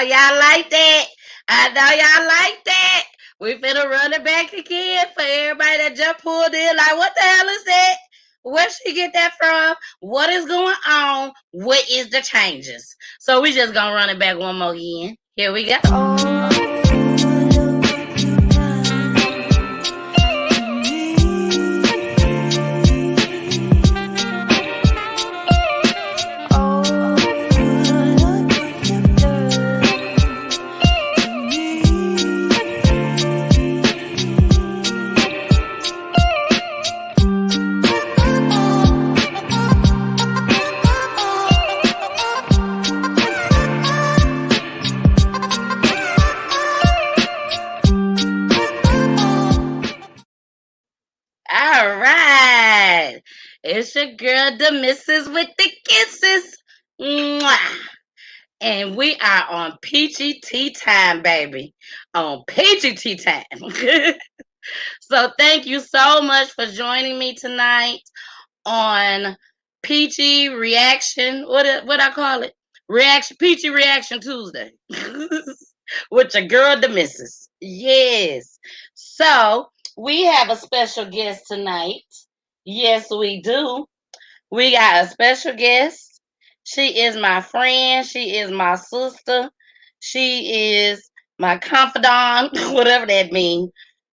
y'all like that. I know y'all like that. We finna run it back again for everybody that just pulled in. Like, what the hell is that? Where she get that from? What is going on? What is the changes? So we just gonna run it back one more again. Here we go. All right. It's your girl, the missus with the kisses. Mwah. And we are on Peachy tea time, baby. On Peachy tea time. So thank you so much for joining me tonight on Peachy Reaction. What I call it? Peachy Reaction Tuesday. With your girl, the missus. Yes. So we have a special guest tonight. Yes, we do. We got a special guest. She is my friend. She is my sister. She is my confidant, whatever that means.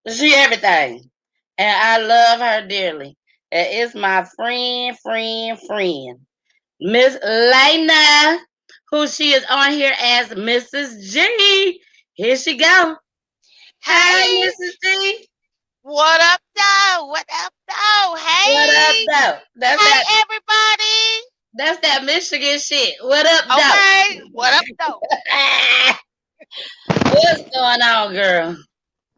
She everything. And I love her dearly. And it's my friend. Miss Lena, who she is on here as Mrs. G. Here she go. Hey, Hey, Mrs. G. what up, though? What up, though? What up, Hey, though? hey, everybody. That's that Michigan shit. What up, Okay, what up, though? though? What's going on, girl?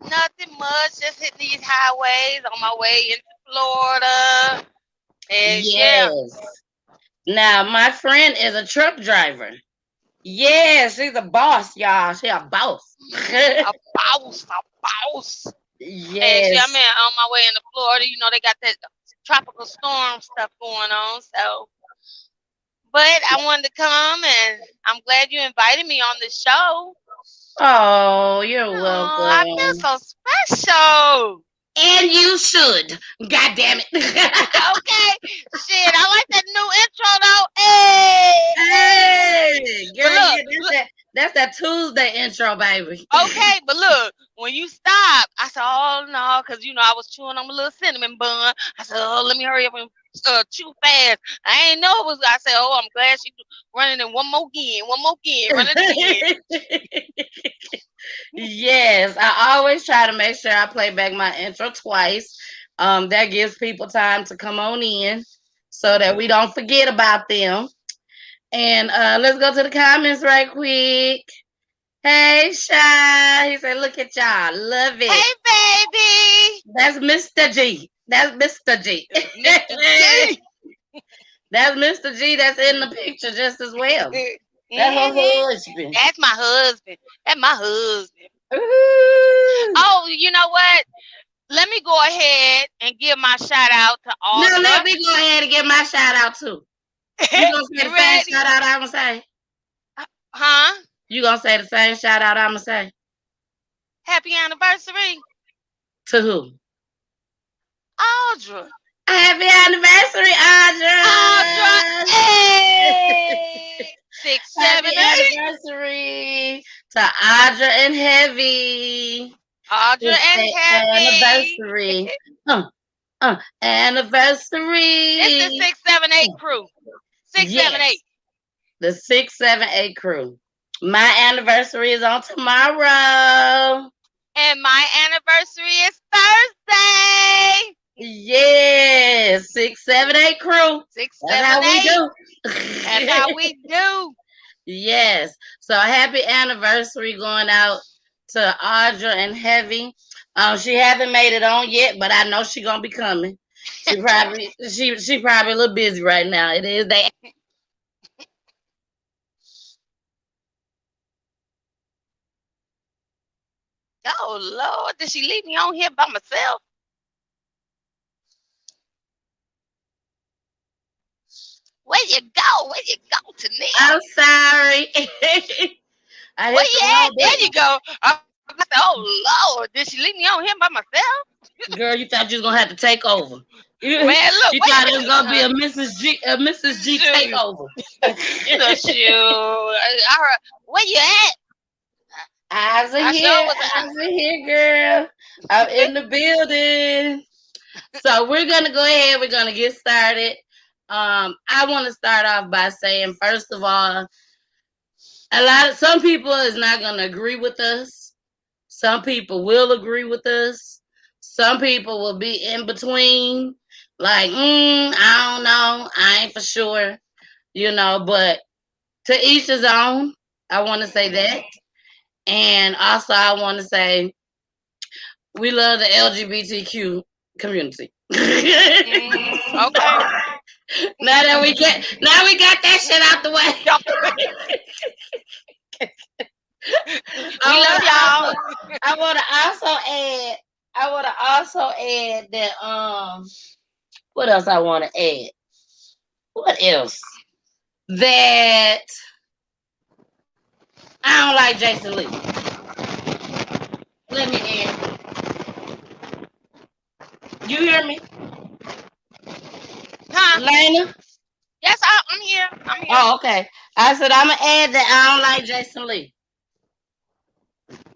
Nothing much. Just hitting these highways on my way into Florida. And yeah, Yes. Now, my friend is a truck driver. Yeah, she's a boss, y'all. She a boss. a boss. And yeah, I'm Yes. on my way into Florida. You know, they got that tropical storm stuff going on. So, but I wanted to come, and I'm glad you invited me on the show. Oh, you're Oh, I feel welcome. so special. And you should. God damn it. Okay, shit, I like that new intro though. Hey, Hey, but girl, yeah, look, that's that Tuesday intro, baby. okay, but look, when you stop, I said, oh no, because you know I was chewing on a little cinnamon bun. I said, oh, let me hurry up and chew fast. I ain't know it was. I said, oh, I'm glad she running it one more again, running again. Yes, I always try to make sure I play back my intro twice. That gives people time to come on in so that we don't forget about them. And let's go to the comments right quick. Hey, Shy. He said, look at y'all. Love it. Hey, baby, That's Mr. G. That's Mr. G. Mr. G. That's Mr. G that's in the picture just as well. That's her Mhm. husband. That's my husband. That's my husband. Ooh. Oh, you know what? Let me go ahead and give my shout out to Now let Audra. me go ahead and give my shout out too. You gonna say You the same ready? shout out I'm gonna say? Huh? You gonna say the same shout out I'm gonna say? Happy anniversary, To who? Audra. Happy anniversary, Audra, Audra! hey! Six, Happy seven, eight. anniversary to Audra and Heavy. Audra It's and the Heavy. anniversary. It's the Anniversary. 678 crew. 678. Yes, the 678 crew. My anniversary is on tomorrow. And my anniversary is Thursday. Yes, 678 crew. Six, That's seven, how we eight. do. That's how we do. Yes. So happy anniversary going out to Audra and Heavy. She haven't made it on yet, but I know she's gonna be coming. She probably a little busy right now. It is that. Oh, Lord. Did she leave me on here by myself? Where you go? Where you go, Tania? I'm sorry. I Where hit the you wrong at? There button. you go. I said, oh Lord, did she leave me on here by myself? Girl, you thought you was gonna have to take over. You, Man, look, you wait a thought it was minute. gonna be a Mrs. G Shoot, takeover. no, shoot. I heard, where you at? Eyes are I sure here, was. eyes are here, girl. I'm in the building. So we're gonna go ahead. We're gonna get started. I want to start off by saying, first of all, some people is not gonna agree with us. Some people will agree with us. Some people will be in between, like, I don't know, I ain't for sure, but to each his own. I want to say that. And also, I want to say we love the LGBTQ community. Okay. Now we got that shit out the way. We love y'all. I want to also add. I want to also add that what else I want to add? What else? That I don't like Jason Lee. Let me add. You hear me, Huh? Lena? Yes, I'm here. I'm here. Oh, okay. I said I'm gonna add that I don't like Jason Lee.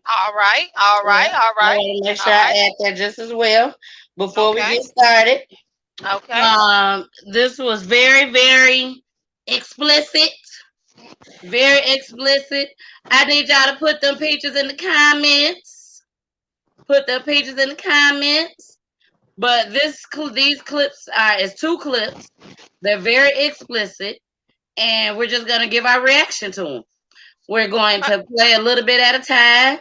All right. All Yeah, right. All I right. want to make All sure I right. add that just as well before we Okay. get started. Okay. This was very, very explicit. Very explicit. I need y'all to put them pictures in the comments. Put the pictures in the comments. But these clips are it's 2 clips. They're very explicit, and we're just gonna give our reaction to them. We're going Uh, to play a little bit at a time,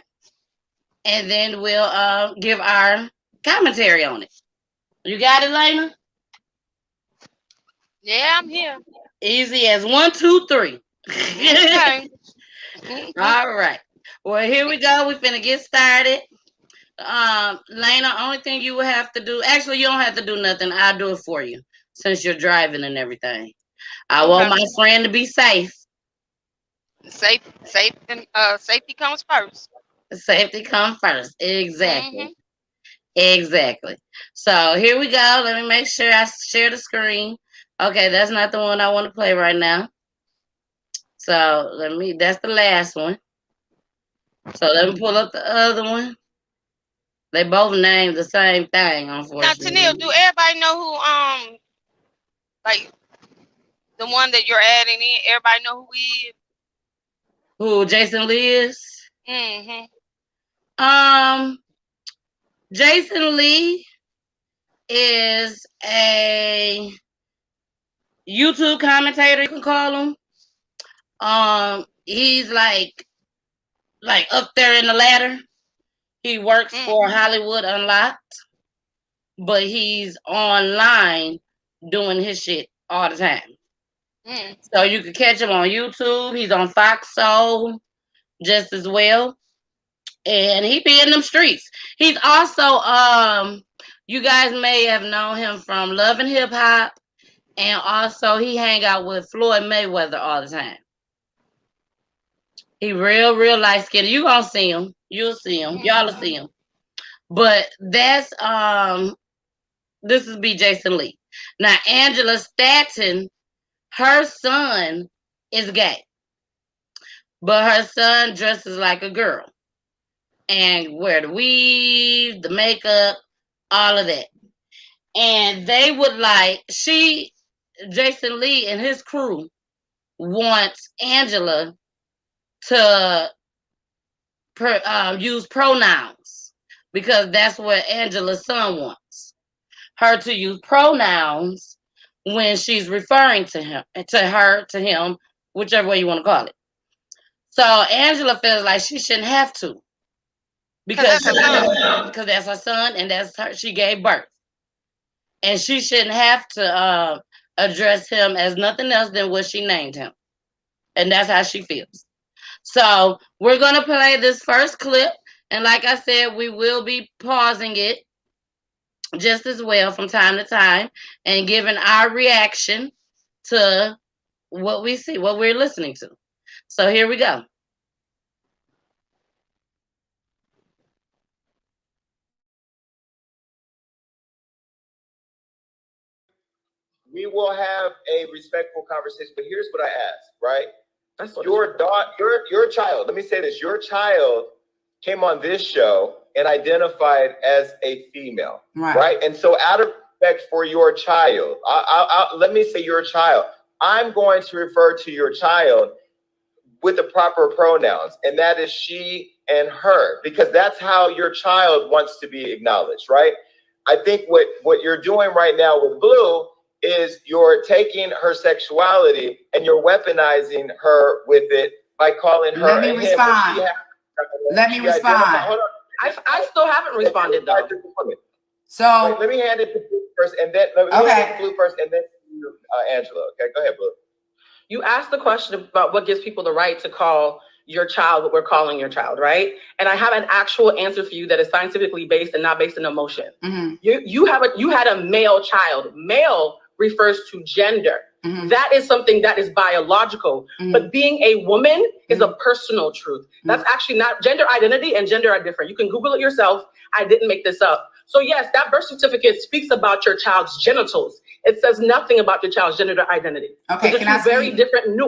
and then we'll give our commentary on it. You got it, Lena? yeah, I'm here. Easy as 1, 2, 3. Okay. Mhm. All right. Well, here we go. We're finna get started. Lena, only thing you will have to do, actually, you don't have to do nothing. I'll do it for you since you're driving and everything. I want Okay. my friend to be safe. Safety comes first. Safety come first. Exactly. Mhm. Exactly. So here we go. Let me make sure I share the screen. Okay, that's not the one I want to play right now. So that's the last one. So let me pull up the other one. They both named the same thing, Now, Tennille, unfortunately. do everybody know who like the one that you're adding in? Everybody know who he is? Who Jason Lee is? Mhm. Um, Jason Lee is a YouTube commentator, you can call him. He's like up there in the ladder. He works for Mhm. Hollywood Unlocked, but he's online doing his shit all the time. Mhm. So you can catch him on YouTube. He's on Fox Soul just as well. And he be in them streets. He's also you guys may have known him from Love and Hip Hop, and also he hang out with Floyd Mayweather all the time. He real light skinned. You gonna see him. You'll see him. Y'all will see him. But that's this is B. Jason Lee. Now Angela Stanton, her son is gay, but her son dresses like a girl and wear the weave, the makeup, all of that. And they would Jason Lee and his crew wants Angela to use pronouns because that's what Angela's son wants her to use pronouns when she's referring to him, whichever way you want to call it. So Angela feels like she shouldn't have to Cause because that's her son. because that's her son and that's her. She gave birth, and she shouldn't have to address him as nothing else than what she named him, and that's how she feels. So we're gonna play this first clip, and like I said, we will be pausing it just as well from time to time and giving our reaction to what we see, what we're listening to. So here we go. we will have a respectful conversation. But here's what I ask, right? Your child, let me say this, your child came on this show and identified as a female, right? And so out of respect for your child, let me say your child, I'm going to refer to your child with the proper pronouns, and that is she and her, because that's how your child wants to be acknowledged, right? I think what you're doing right now with Blue is you're taking her sexuality and you're weaponizing her with it by calling her. Let me respond. Let me respond. Hold on. I still haven't responded though. So wait, let me hand it to Blue first, and then let me hand it to Blue first, and then Angela. Okay, go ahead, Blue. You asked the question about what gives people the right to call your child what we're calling your child, right? And I have an actual answer for you that is scientifically based and not based in emotion. Mm-hmm. You had a male child. Male refers to gender. Mm-hmm. That is something that is biological. Mm-hmm. But being a woman is a personal truth. Mm-hmm. That's actually not gender identity, and gender are different. You can Google it yourself. I didn't make this up. So yes, that birth certificate speaks about your child's genitals. It says nothing about your child's gender identity. Okay, can I very different.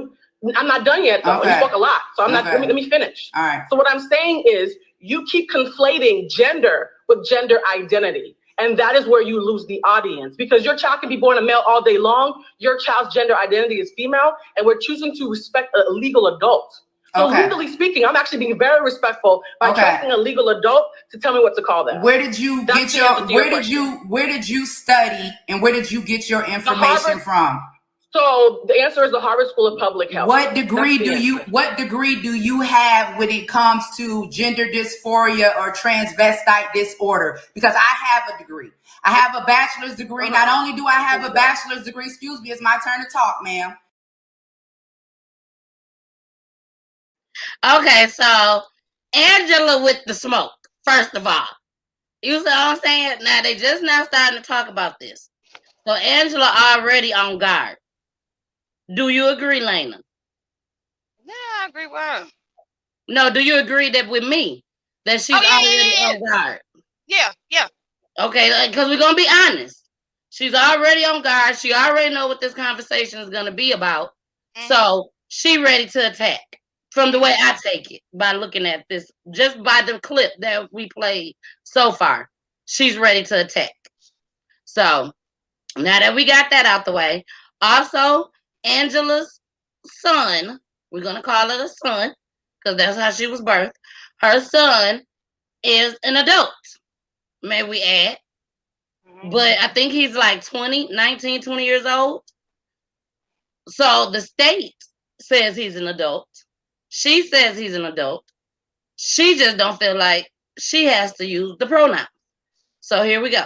I'm not done yet though. Okay. You spoke a lot, so I'm not. Let me finish. All right. So what I'm saying is, you keep conflating gender with gender identity, and that is where you lose the audience, because your child can be born a male all day long. Your child's gender identity is female, and we're choosing to respect a legal adult. So legally speaking, I'm actually being very respectful by trusting a legal adult to tell me what to call them. Where did you get where did you study and where did you get your information from? So the answer is the Harvard School of Public Health. What degree do you have when it comes to gender dysphoria or transvestite disorder? Because I have a degree. I have a bachelor's degree. Not only do I have a bachelor's degree, excuse me, it's my turn to talk, ma'am. Okay, so Angela with the smoke, first of all. You see what I'm saying? Now they just now starting to talk about this. So Angela already on guard. Do you agree, Lena? Yeah, I agree with her. No, do you agree that with me that she's already on guard? Yeah. Okay, because we're gonna be honest. She's already on guard. She already know what this conversation is gonna be about. Mm-hmm. So she ready to attack. From the way I take it, by looking at this, just by the clip that we played so far, she's ready to attack. So now that we got that out the way, also Angela's son, we're going to call it a son, because that's how she was birthed. Her son is an adult, may we add. Mm-hmm. But I think he's like 19, 20 years old. So the state says he's an adult. She says he's an adult. She just don't feel like she has to use the pronoun. So here we go.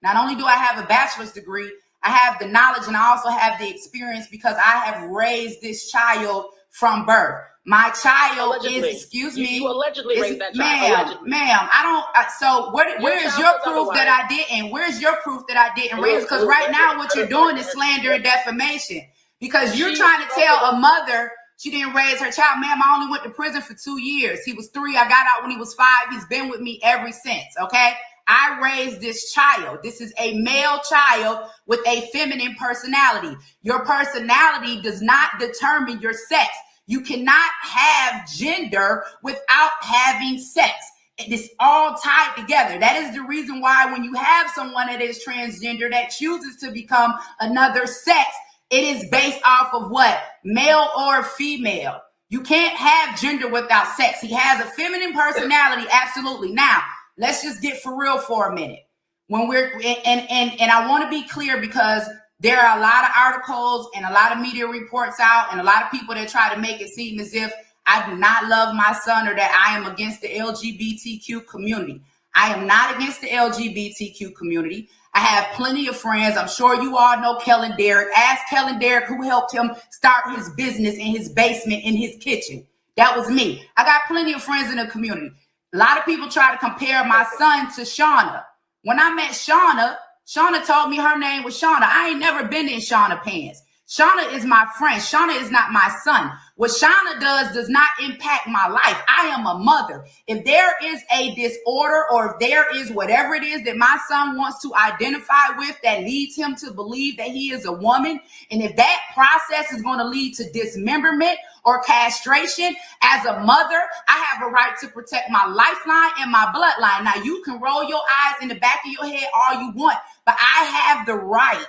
Not only do I have a bachelor's degree, I have the knowledge and I also have the experience because I have raised this child from birth. My child allegedly. Is, excuse me. You allegedly raised that child. Ma'am, I don't, so where is your proof that I didn't? Where's your proof that I didn't raise? Because right now what you're doing is slander and defamation. Because you're trying to tell a mother she didn't raise her child. Ma'am, I only went to prison for 2 years. He was 3. I got out when he was 5. He's been with me ever since, okay? I raised this child. This is a male child with a feminine personality. Your personality does not determine your sex. You cannot have gender without having sex. It is all tied together. That is the reason why when you have someone that is transgender that chooses to become another sex, it is based off of what? Male or female. You can't have gender without sex. He has a feminine personality, absolutely. Now, let's just get for real for a minute. When we're and I want to be clear because there are a lot of articles and a lot of media reports out and a lot of people that try to make it seem as if I do not love my son or that I am against the LGBTQ community. I am not against the LGBTQ community. I have plenty of friends. I'm sure you all know Kellen Derrick. Ask Kellen Derrick who helped him start his business in his basement, in his kitchen. That was me. I got plenty of friends in the community. A lot of people try to compare my son to Shauna. When I met Shauna told me her name was Shauna. I ain't never been in Shauna pants. Shauna is my friend. Shauna is not my son. What Shauna does not impact my life. I am a mother. If there is a disorder or if there is whatever it is that my son wants to identify with that leads him to believe that he is a woman, and if that process is going to lead to dismemberment or castration, as a mother, I have a right to protect my lifeline and my bloodline. Now, you can roll your eyes in the back of your head all you want, but I have the right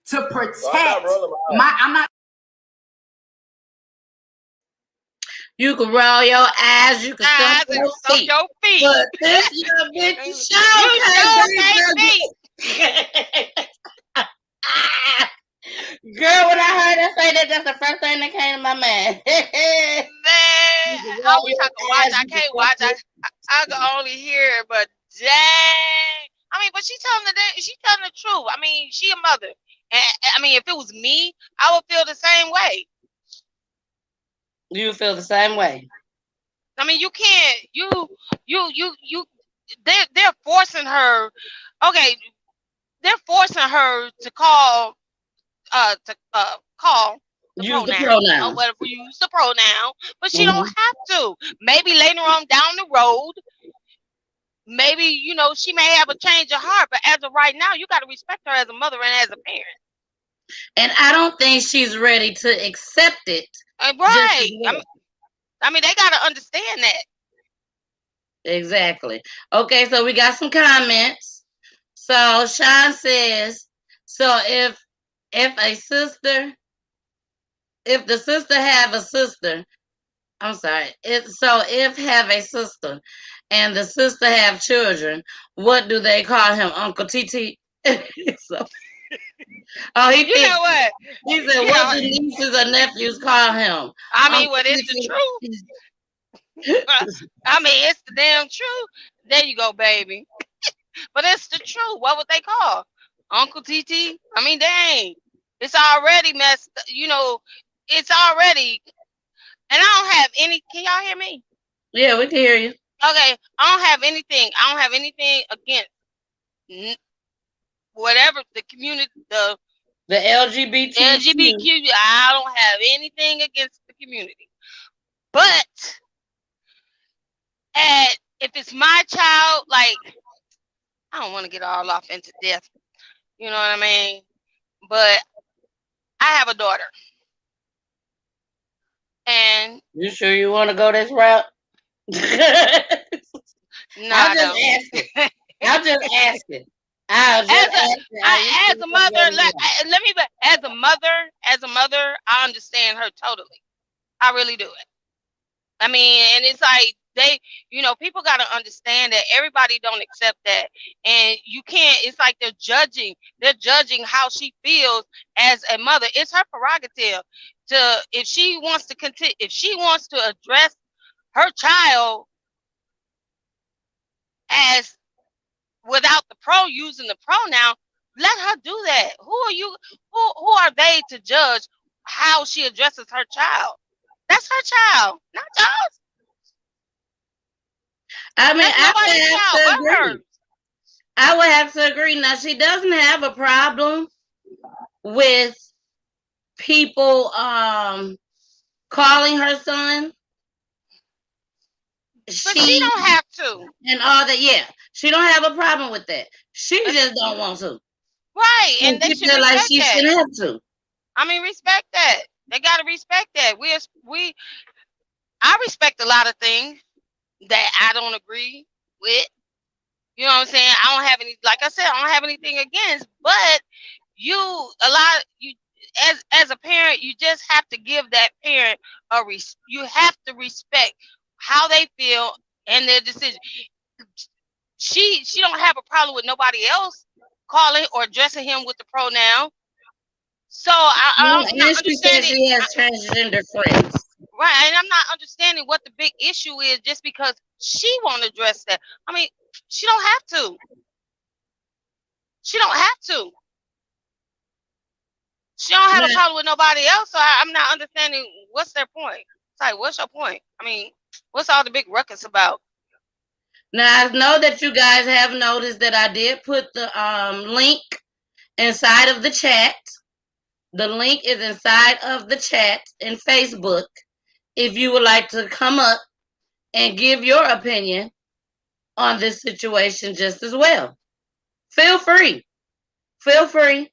to protect I'm not. You can roll your eyes, you can stomp your feet. But this young bitch, you can't beat. Girl, when I heard her say that, that's the first thing that came to my mind. Man, I wish I could watch. I can't watch. I can only hear it, but dang. I mean, but she's telling the truth. I mean, she a mother. And I mean, if it was me, I would feel the same way. You feel the same way. I mean, you can't. They're forcing her. Okay, they're forcing her to call. Use the pronoun. Or whatever, use the pronoun, but she don't have to. Maybe later on down the road, maybe she may have a change of heart. But as of right now, you got to respect her as a mother and as a parent. And I don't think she's ready to accept it. Right. I mean, they got to understand that. Exactly. Okay, so we got some comments. So Sean says, so if the sister have a sister, if have a sister and the sister have children, what do they call him? Uncle TT? So, he know what? He said, what do nieces or nephews call him? I mean, well, it's the truth. I mean, it's the damn truth. There you go, baby. But it's the truth. What would they call Uncle TT? I mean, dang, it's already messed. It's already. And I don't have any. Can y'all hear me? Yeah, we can hear you. Okay, I don't have anything against whatever the community, the LGBTQ. I don't have anything against the community, but if it's my child, like, I don't want to get all off into death. You know what I mean? But I have a daughter. And you sure you want to go this route? No, I'm just asking. As a mother, I understand her totally. I really do it. I mean, and it's like people got to understand that everybody don't accept that, and you can't. It's like they're judging how she feels as a mother. It's her prerogative if she wants to address her child as without using the pronoun, let her do that. Who are they to judge how she addresses her child? That's her child, not yours. I mean, I would have to agree. Now, she doesn't have a problem with people calling her son. But she don't have to. And all that, yeah. She don't have a problem with that. She just don't want to. Right. And they should feel like she shouldn't have to. I mean, respect that. They gotta respect that. I respect a lot of things that I don't agree with. You know what I'm saying? I don't have anything against, but as a parent, you just have to give that parent you have to respect how they feel and their decision. She don't have a problem with nobody else calling or addressing him with the pronoun. So I'm not understanding. She has transgender friends. Right, and I'm not understanding what the big issue is just because she won't address that. I mean, she don't have to. She don't have to. She don't have a problem with nobody else, so I'm not understanding what's their point. It's like, what's your point? I mean, what's all the big ruckus about? Now, I know that you guys have noticed that I did put the link inside of the chat The link is inside of the chat in Facebook. If you would like to come up and give your opinion on this situation just as well, feel free. Feel free.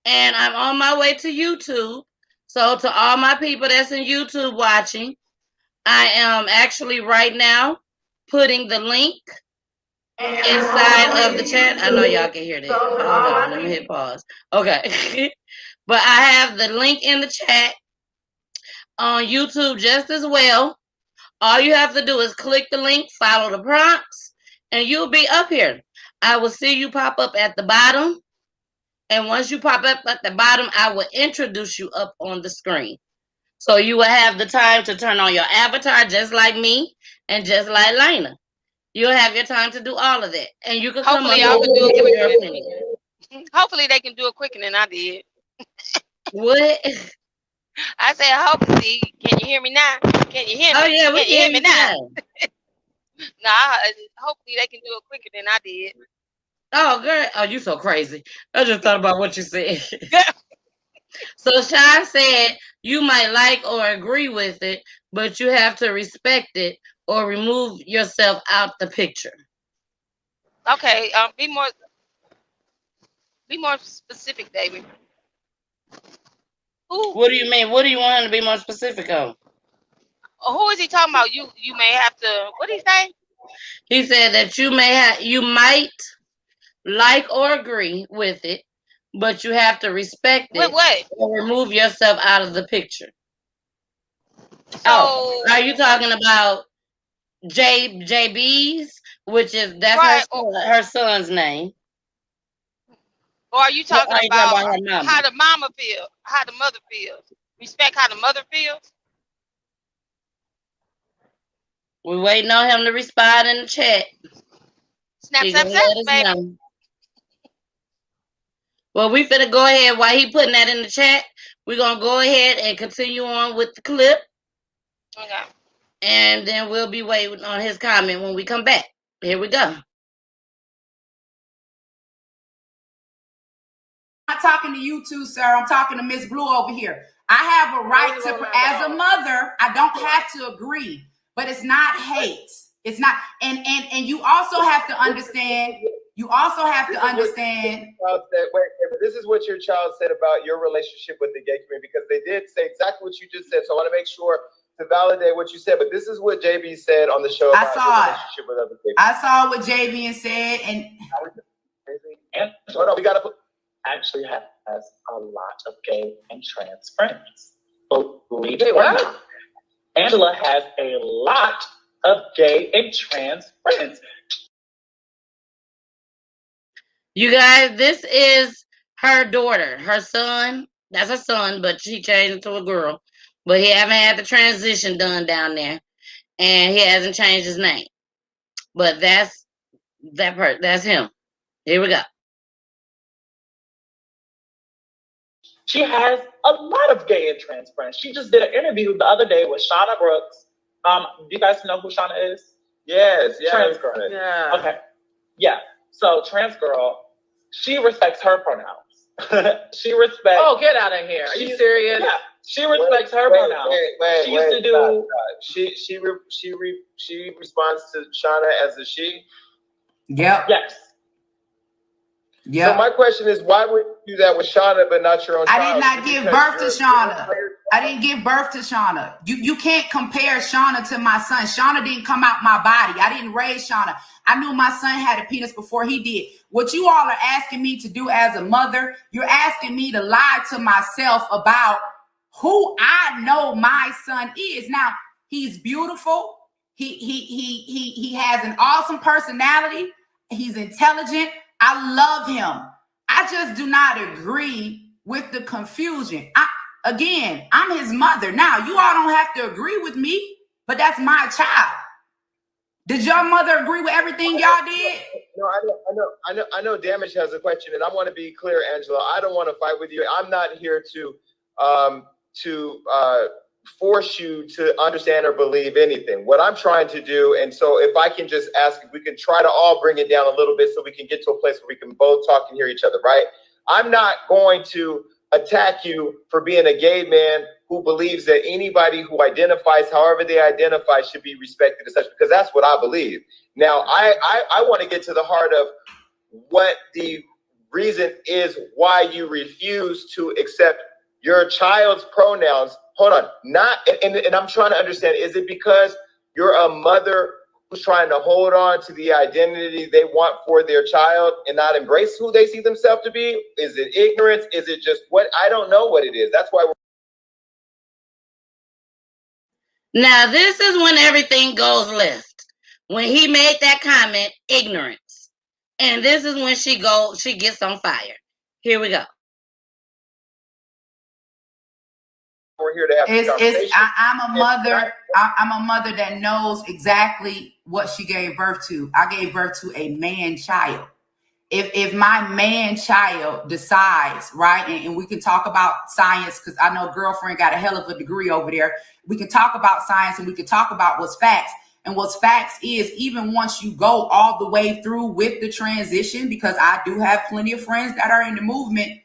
And I'm on my way to YouTube. So to all my people that's in YouTube watching, I am actually right now putting the link inside of the chat. I know y'all can hear that. Hold on, let me hit pause. Okay. But I have the link in the chat on YouTube just as well. All you have to do is click the link, follow the prompts, and you'll be up here. I will see you pop up at the bottom. And once you pop up at the bottom, I will introduce you up on the screen. So you will have the time to turn on your avatar just like me and just like Lena. You'll have your time to do all of that. And you can Hopefully come up y'all can do and it give your quicker. opinion. Hopefully they can do it quicker than I did. What? I said, hopefully. Can you hear me now? Can you hear me? Oh, yeah, we can you hear me now? now. Hopefully they can do it quicker than I did. Oh, girl. Oh, you so crazy. I just thought about what you said. So Sean said you might like or agree with it, but you have to respect it or remove yourself out the picture. Okay, be more specific, baby. Who? What do you mean? What do you want him to be more specific on? Who is he talking about? You may have to. What did he say? He said that you might like or agree with it, but you have to respect With it what? or remove yourself out of the picture. So are you talking about JB's, which is that's right, her son's name? Or are you talking about her mama? how the mama feels, how the mother feels? Respect how the mother feels? We're waiting on him to respond in the chat. Snap, snap, snap, baby. Know. Well, we finna go ahead while he putting that in the chat. We're gonna go ahead and continue on with the clip. Okay. And then we'll be waiting on his comment when we come back. Here we go. I'm not talking to you two, sir. I'm talking to Miss Blue over here. I have a right to, as a mother, I don't have to agree, but it's not hate. It's not, and you also have to understand. You also have to understand. This is what your child said about your relationship with the gay community, because they did say exactly what you just said. So I want to make sure to validate what you said. But this is what JB said on the show about your relationship with other people. I saw what JB said, and hold on, we gotta put. Actually has a lot of gay and trans friends. Believe it or not, Angela has a lot of gay and trans friends. You guys, this is her daughter, her son. That's her son, but she changed into a girl. But he haven't had the transition done down there, and he hasn't changed his name. But that's him. Here we go. She has a lot of gay and trans friends. She just did an interview the other day with Shauna Brooks. Do you guys know who Shauna is? Yes. Trans girl. Yeah. Okay. Yeah. So trans girl, she respects her pronouns. She respects. Oh, get out of here! Are you serious? Yeah. She respects her pronouns. She used to do. She responds to Shauna as a she. Yep. Yes. Yeah. So my question is, why would you do that with Shauna but not your own child? I did not give birth to Shauna. I didn't give birth to Shauna. You can't compare Shauna to my son. Shauna didn't come out my body. I didn't raise Shauna. I knew my son had a penis before he did. What you all are asking me to do as a mother, you're asking me to lie to myself about who I know my son is. Now, he's beautiful. He has an awesome personality. He's intelligent. I love him. I just do not agree with the confusion. Again, I'm his mother. Now, you all don't have to agree with me, but that's my child. Did your mother agree with everything y'all did? No, I know Damage has a question, and I want to be clear, Angela. I don't want to fight with you. I'm not here to force you to understand or believe anything. What I'm trying to do, and so if I can just ask, if we can try to all bring it down a little bit so we can get to a place where we can both talk and hear each other, right? I'm not going to attack you for being a gay man who believes that anybody who identifies however they identify should be respected as such, because that's what I believe. Now, I want to get to the heart of what the reason is why you refuse to accept your child's pronouns. Hold on, and I'm trying to understand, is it because you're a mother who's trying to hold on to the identity they want for their child and not embrace who they see themselves to be? Is it ignorance? Is it just what? I don't know what it is. That's why Now, this is when everything goes left. When he made that comment, ignorance. And this is when she gets on fire. Here we go. we're here to have this conversation. I'm a mother that knows exactly what she gave birth to. I gave birth to a man child. If my man child decides, right, and we can talk about science, because I know girlfriend got a hell of a degree over there. We can talk about science and we can talk about what's facts. And what's facts is, even once you go all the way through with the transition, because I do have plenty of friends that are in the movement,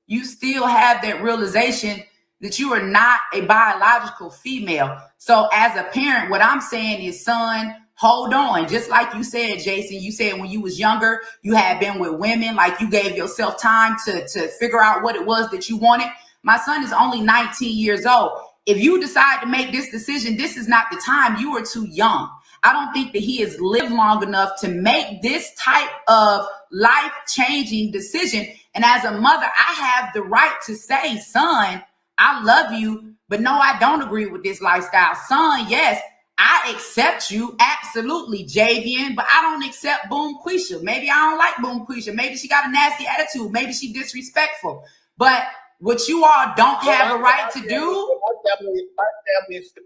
you still have that realization that you are not a biological female. So as a parent, what I'm saying is, son, hold on. Just like you said, Jason, you said when you was younger, you had been with women, like you gave yourself time to figure out what it was that you wanted. My son is only 19 years old. If you decide to make this decision, this is not the time. You are too young. I don't think that he has lived long enough to make this type of life-changing decision. And as a mother, I have the right to say, son, I love you, but no, I don't agree with this lifestyle. Son, yes, I accept you, absolutely, Javian, but I don't accept Boom Quisha. Maybe I don't like Boom Quisha. Maybe she got a nasty attitude. Maybe she disrespectful. But what you all don't have a right to do.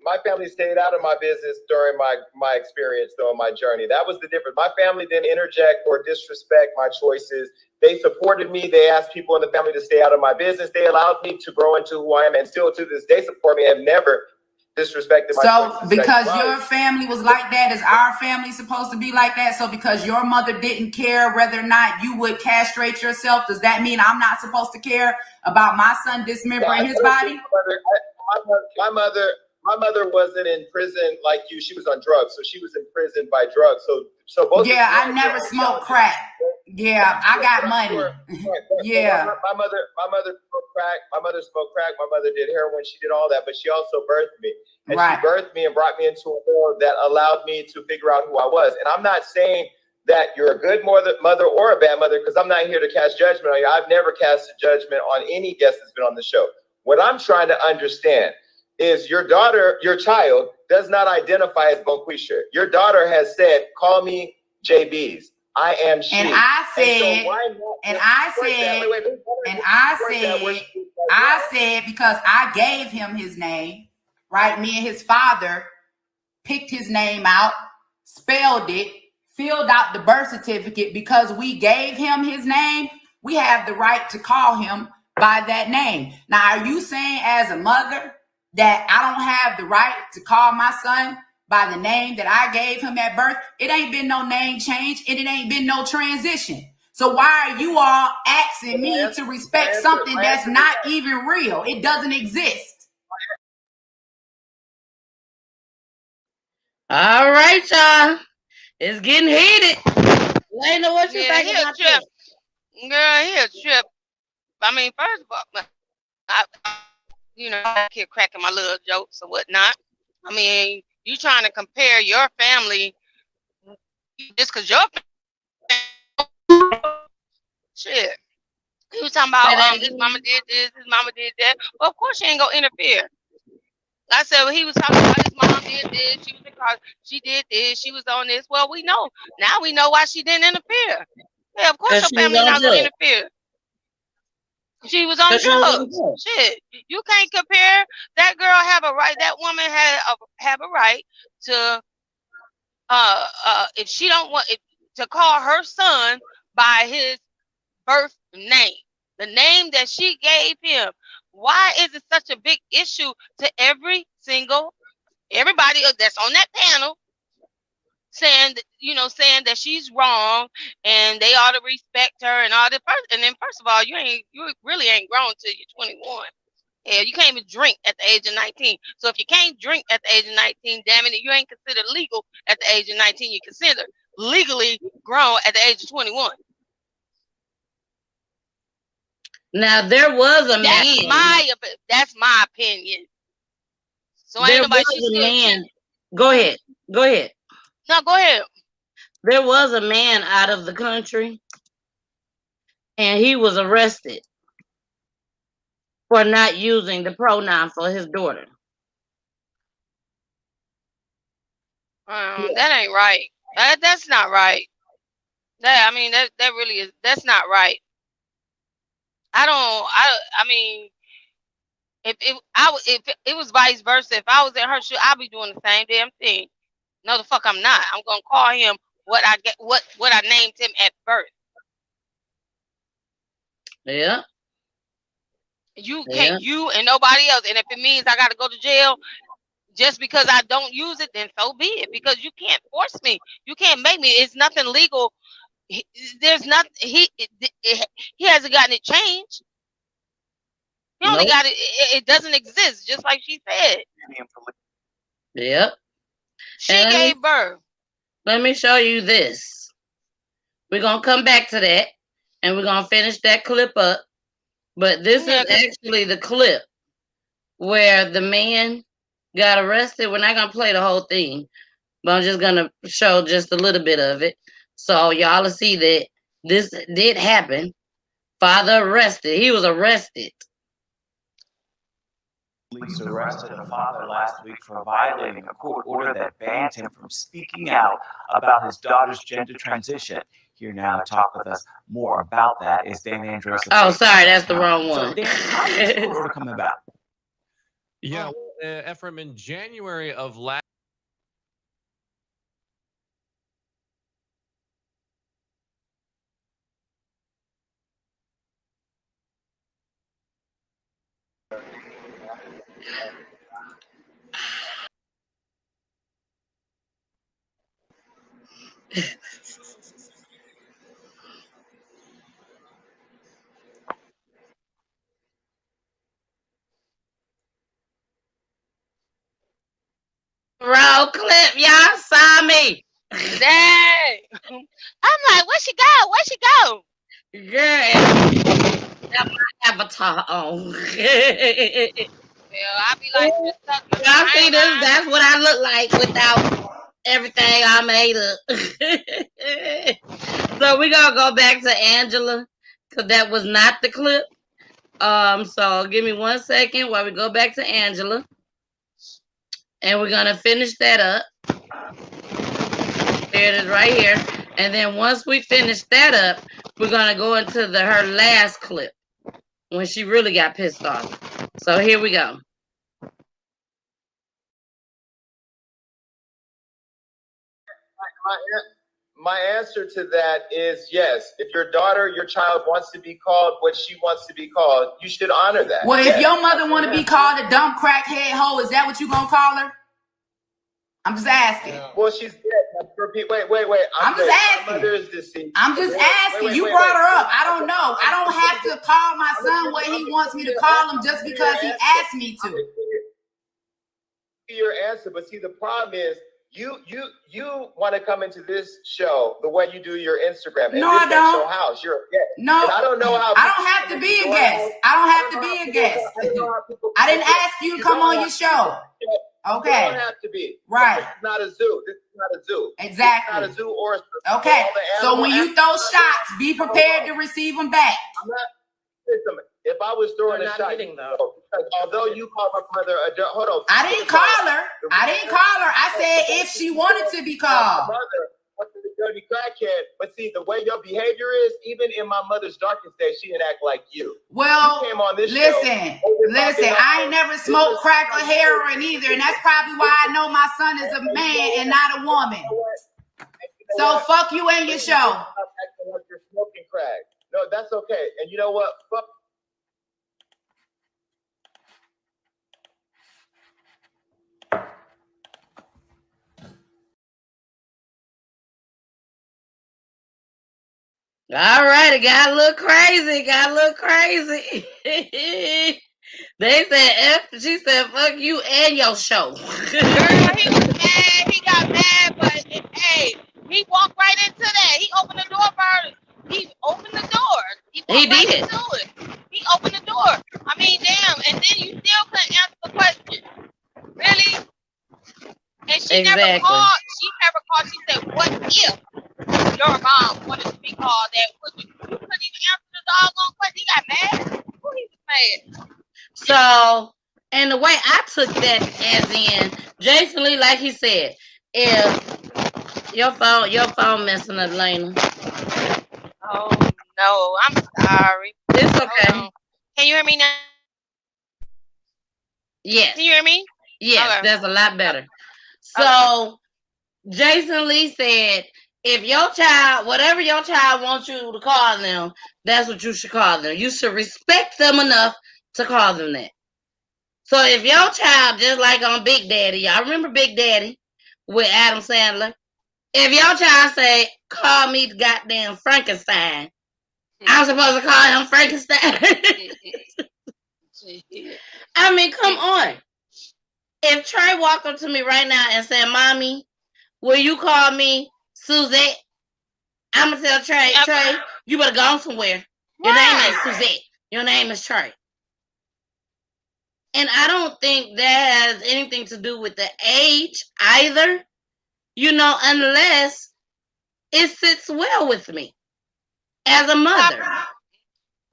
My family stayed out of my business during my experience, during my journey. That was the difference. My family didn't interject or disrespect my choices. They supported me. They asked people in the family to stay out of my business. They allowed me to grow into who I am, and still to this day support me. Have never disrespected my choices. So because your family was like that, is our family supposed to be like that? So because your mother didn't care whether or not you would castrate yourself, does that mean I'm not supposed to care about my son dismembering his body? My mother wasn't in prison like you. She was on drugs, so she was in prison by drugs. So both. Yeah, I never smoked crack. Yeah, I got money. Yeah. My mother smoked crack. My mother smoked crack. My mother did heroin. She did all that, but she also birthed me. And she birthed me and brought me into a world that allowed me to figure out who I was. And I'm not saying that you're a good mother or a bad mother, because I'm not here to cast judgment on you. I've never cast a judgment on any guest that's been on the show. What I'm trying to understand is your child does not identify as Bonquisha. Your daughter has said, call me JB's. I am she. And I said, because I gave him his name, right? Me and his father picked his name out, spelled it, filled out the birth certificate. Because we gave him his name, we have the right to call him by that name. Now, are you saying as a mother that I don't have the right to call my son by the name that I gave him at birth? It ain't been no name change, and it ain't been no transition. So why are you all asking me to respect something that's not even real? It doesn't exist. All right, y'all. It's getting heated. I know what you think about this. Girl, he a trip. I mean, first of all, I keep cracking my little jokes or whatnot. I mean, you trying to compare your family just because your family, shit. He was talking about his mama did this, his mama did that. Well, of course she ain't gonna interfere. I said, well, he was talking about his mom did this, she was in car, she did this, she was on this. Well, we know now. We know why she didn't interfere. Yeah, of course your family not gonna interfere. She was on drugs. Shit, you can't compare. That girl have a right. That woman have a right to if she don't want to call her son by his birth name, the name that she gave him. Why is it such a big issue to everybody that's on that panel saying that she's wrong and they ought to respect her and all that. And then first of all, you really ain't grown till you're 21. Yeah, you can't even drink at the age of 19. So if you can't drink at the age of 19, damn it, you ain't considered legal at the age of 19. You're considered legally grown at the age of 21. Now there was a man. That's my opinion. So There ain't nobody. was a man. Go ahead. Go ahead. No, go ahead. There was a man out of the country, and he was arrested for not using the pronoun for his daughter. That ain't right. That's not right. That really is. That's not right. I mean, if it was vice versa, if I was in her shoe, I'd be doing the same damn thing. No, the fuck I'm not. I'm gonna call him what I named him at birth. Yeah. You can't, you and nobody else. And if it means I gotta go to jail just because I don't use it, then so be it. Because you can't force me. You can't make me. It's nothing legal. There's nothing. He hasn't gotten it changed. He only got it. It doesn't exist, just like she said. Yep. She gave birth. Let me show you this. We're gonna come back to that, and we're gonna finish that clip up. But this is actually the clip where the man got arrested. We're not gonna play the whole thing, but I'm just gonna show just a little bit of it, so y'all will see that this did happen. Father arrested. He was arrested. Police arrested a father last week for violating a court order that banned him from speaking out about his daughter's gender transition. Here now to talk with us more about that is Dan Andros. Oh, sorry, that's the wrong one. So Dan, how did this court order come about? Yeah, Ephraim, in January of last Roll clip, y'all saw me. Dang. I'm like, where she go? Where she go? Girl, got my avatar on. I be like, y'all see this? That's what I look like without everything I made up. So we gonna go back to Angela, because that was not the clip. So give me 1 second while we go back to Angela. And we're gonna finish that up. There it is right here. And then once we finish that up, we're gonna go into her last clip when she really got pissed off. So here we go. My answer to that is yes. If your daughter, your child wants to be called what she wants to be called, you should honor that. Well, if your mother want to be called a dumb crackhead hoe, is that what you gonna call her? I'm just asking. Well, she's dead. Wait. I'm just asking. Mother is deceased. I'm just asking. You brought her up. I don't know. I don't have to call my son what he wants me to call him just because he asked me to. Your answer, but see, the problem is you want to come into this show the way you do your Instagram. And no, I don't. Your house. You're a guest. No, and I don't know how. I don't have to be a guest. I don't have to be a guest. I didn't ask you to come on your show. Okay. You don't have to be. Right. This is not a zoo. This is not a zoo. Exactly. It's not a zoo or a okay. So when you throw shots, be prepared to receive them back. I'm not. Listen, if I was throwing a shot, although you called my mother a hold on. I didn't call her. I said if she wanted to be called. Dirty crackhead, but see the way your behavior is, even in my mother's darkest days, she didn't act like you. Well, you came on this listen, I ain't never smoked crack or heroin either, and that's probably why I know my son is a man and not a woman. So fuck you and your show. Acting like you're smoking crack. No, that's okay. And you know what? Fuck All right, it got a little crazy. They said F. She said, "Fuck you and your show." Girl, he was mad. He got mad, but hey, he walked right into that. He opened the door for her. He opened the door. He walked right did. into it. He opened the door. I mean, damn. And then you still couldn't answer the question. Really? And she never Exactly. called. She never called. She said, "What if your mom wanted to be called that?" You couldn't even answer the doggone question. He got mad. Who he was mad? So, and the way I took that as in Jason Lee, like he said, if your phone messing up, Lena. Oh no, I'm sorry. It's okay. Can you hear me now? Yes. Can you hear me? Yes, Okay. that's a lot better. So, Jason Lee said, if your child, whatever your child wants you to call them, that's what you should call them. You should respect them enough to call them that. So if your child, just like on Big Daddy, y'all remember Big Daddy with Adam Sandler? If your child say, call me the goddamn Frankenstein, I'm supposed to call him Frankenstein? I mean, come on. If Trey walked up to me right now and said, "Mommy, will you call me Suzette?" I'm going to tell Trey, you better go somewhere. Your name ain't Suzette. Your name is Trey. And I don't think that has anything to do with the age either, unless it sits well with me as a mother.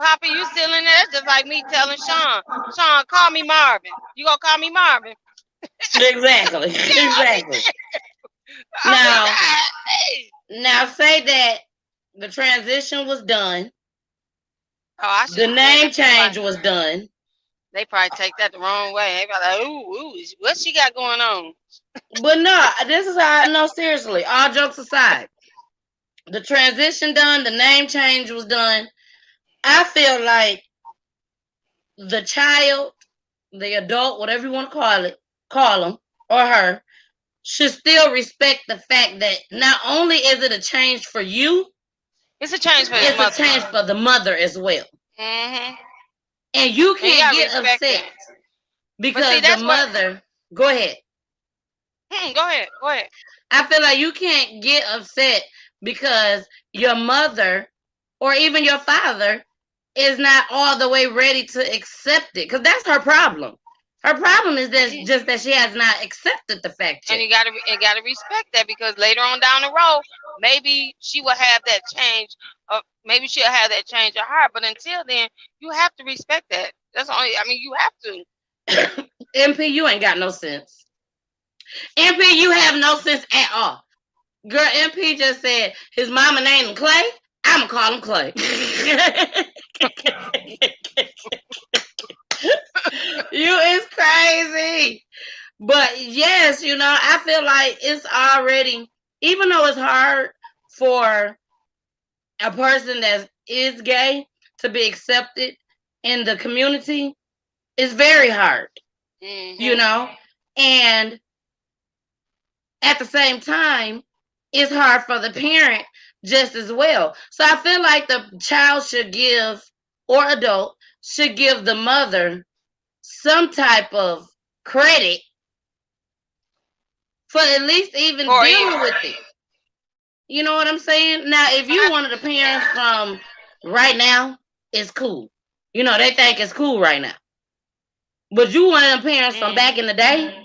Papa, you still in there? Just like me telling Sean, call me Marvin. You gonna call me Marvin? Exactly. Now say that the transition was done. The name change was done. They probably take that the wrong way. They probably like, ooh, what she got going on? But no, this is how I know, seriously, all jokes aside. The transition done, the name change was done. I feel like the child, the adult, whatever you want to call him or her, should still respect the fact that not only is it a change for you, it's a change for it's a change for the mother as well. Mm-hmm. And you can't get upset because the mother. Go ahead. Go ahead. I feel like you can't get upset because your mother or even your father is not all the way ready to accept it, because that's her problem. Her problem is just that she has not accepted the fact yet. And you gotta respect that, because later on down the road, maybe she will have that change. Maybe she'll have that change of heart. But until then, you have to respect that. That's only. I mean, you have to. MP, you ain't got no sense. MP, you have no sense at all. Girl, MP just said his mama named him Clay. I'ma call him Clay. You is crazy. But yes, I feel like it's already, even though it's hard for a person that is gay to be accepted in the community, it's very hard. Mm-hmm. And at the same time, it's hard for the parent just as well. So I feel like the child should give, or adult should give the mother some type of credit for at least even dealing with it. You know what I'm saying? Now, if you one of the parents from right now, it's cool. They think it's cool right now. But you one of the parents from back in the day,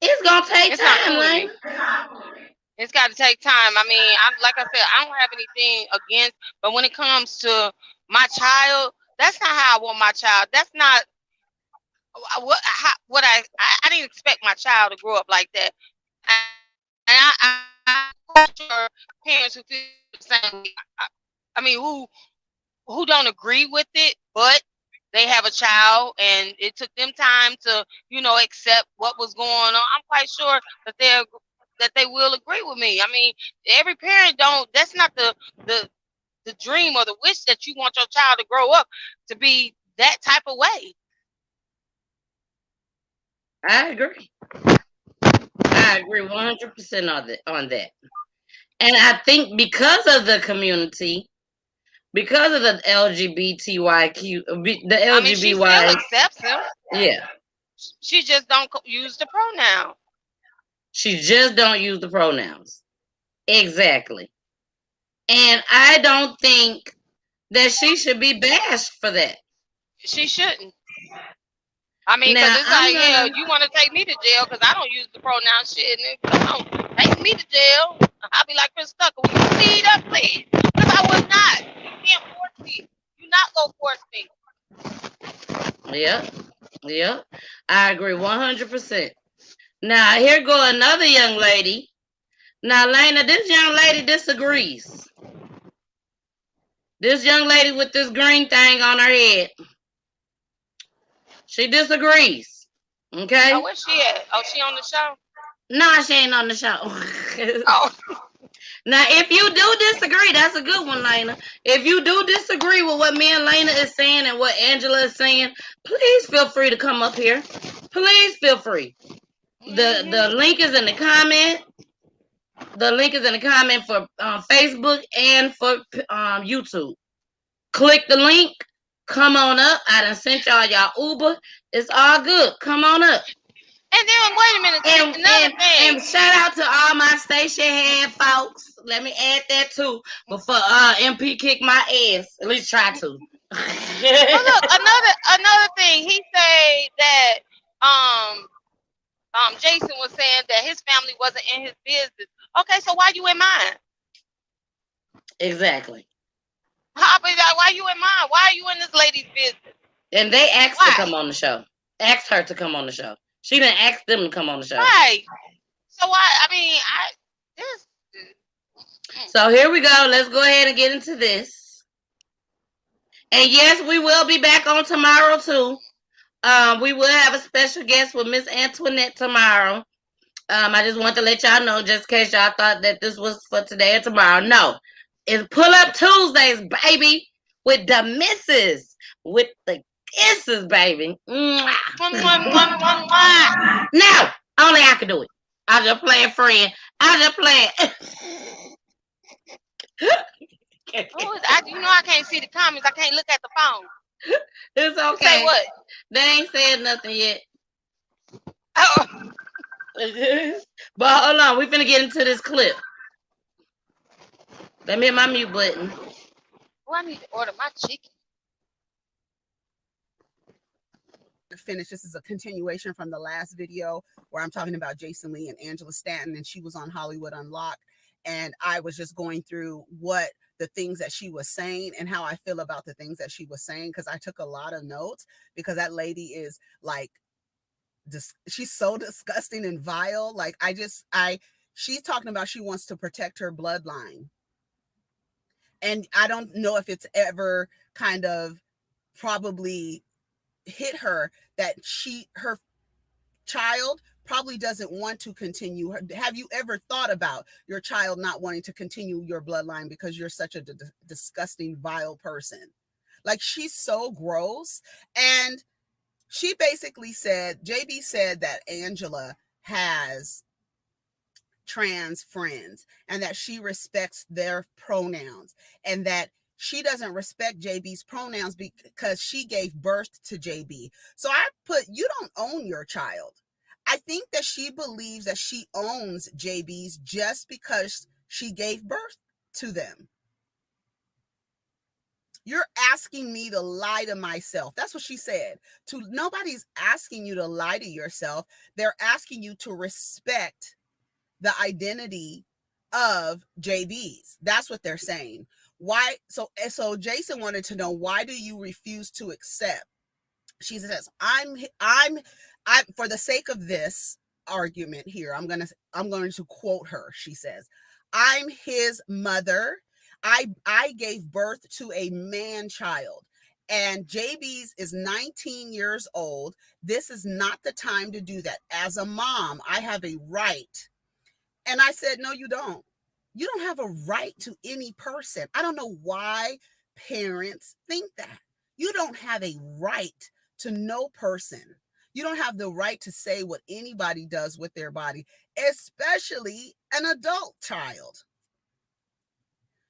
it's gonna take time, like. It's got to take time. I mean, like I said, I don't have anything against, but when it comes to my child, that's not how I want my child. That's not what I didn't expect my child to grow up like that. And I'm sure parents who feel the same way. I mean, who don't agree with it, but they have a child and it took them time to, accept what was going on. I'm quite sure that they will agree with me. I mean, every parent don't. That's not the dream or the wish that you want your child to grow up to be that type of way. I agree 100% on that. And I think because of the community, because of the LGBTYQ, the I mean, she still LGBTY, accepts him. yeah, She just don't use the pronoun. she just don't use the pronouns. Exactly. And I don't think that she should be bashed for that. She shouldn't. I mean, because Now it's I'm like, hell, gonna you want to take me to jail because I don't use the pronoun shit. And come on, take me to jail. I'll be like Chris Tucker. Will you plead up, please? Because I will not. You can't force me. You not going to force me. Yep. I agree 100%. Now here go another young lady. Now, Lena, this young lady disagrees. This young lady with this green thing on her head, she disagrees. Okay? Oh, where's she at? Oh, she on the show? No, she ain't on the show. Oh. Now, if you do disagree, that's a good one, Lena. If you do disagree with what me and Lena is saying and what Angela is saying, please feel free to come up here. Please feel free. The link is in the comment. The link is in the comment for Facebook and for YouTube. Click the link. Come on up. I done sent y'all Uber. It's all good. Come on up. And then, wait a minute. Another thing. And shout out to all my station head folks. Let me add that too. Before MP kick my ass. At least try to. Well, look, another thing. He said that Jason was saying that his family wasn't in his business. Okay, so why you in mine? Exactly. Why you in mine? Why are you in this lady's business? And they asked to come on the show. Asked her to come on the show. She didn't ask them to come on the show. Right. So why? I mean, this. So here we go. Let's go ahead and get into this. And yes, we will be back on tomorrow too. We will have a special guest with Miss Antoinette tomorrow. I just want to let y'all know, just in case y'all thought that this was for today or tomorrow. No, it's Pull Up Tuesdays, baby, with the missus, with the kisses, baby. Mwah. No, only I can do it. I'm just playing friend. I'm just playing. I can't see the comments. I can't look at the phone. It's okay. You say what? They ain't said nothing yet. Oh. But hold on, we finna get into this clip. Let me hit my mute button. Oh, I need to order my chicken. To finish, this is a continuation from the last video where I'm talking about Jason Lee and Angela Stanton, and she was on Hollywood Unlocked, and I was just going through what the things that she was saying and how I feel about the things that she was saying, because I took a lot of notes, because that lady is like, she's so disgusting and vile. Like, she's talking about she wants to protect her bloodline, and I don't know if it's ever kind of probably hit her that her child probably doesn't want to continue. Have you ever thought about your child not wanting to continue your bloodline because you're such a disgusting, vile person? Like, she's so gross. And she basically said, JB said that Angela has trans friends and that she respects their pronouns, and that she doesn't respect JB's pronouns because she gave birth to JB. So I put, you don't own your child. I think that she believes that she owns JB's just because she gave birth to them. You're asking me to lie to myself. That's what she said. Nobody's asking you to lie to yourself. They're asking you to respect the identity of JB's. That's what they're saying. Why? So Jason wanted to know, why do you refuse to accept? She says, I'm for the sake of this argument here, I'm going to quote her. She says, I'm his mother. I gave birth to a man child, and JB's is 19 years old. This is not the time to do that. As a mom, I have a right. And I said, no, you don't. You don't have a right to any person. I don't know why parents think that. You don't have a right to no person. You don't have the right to say what anybody does with their body, especially an adult child.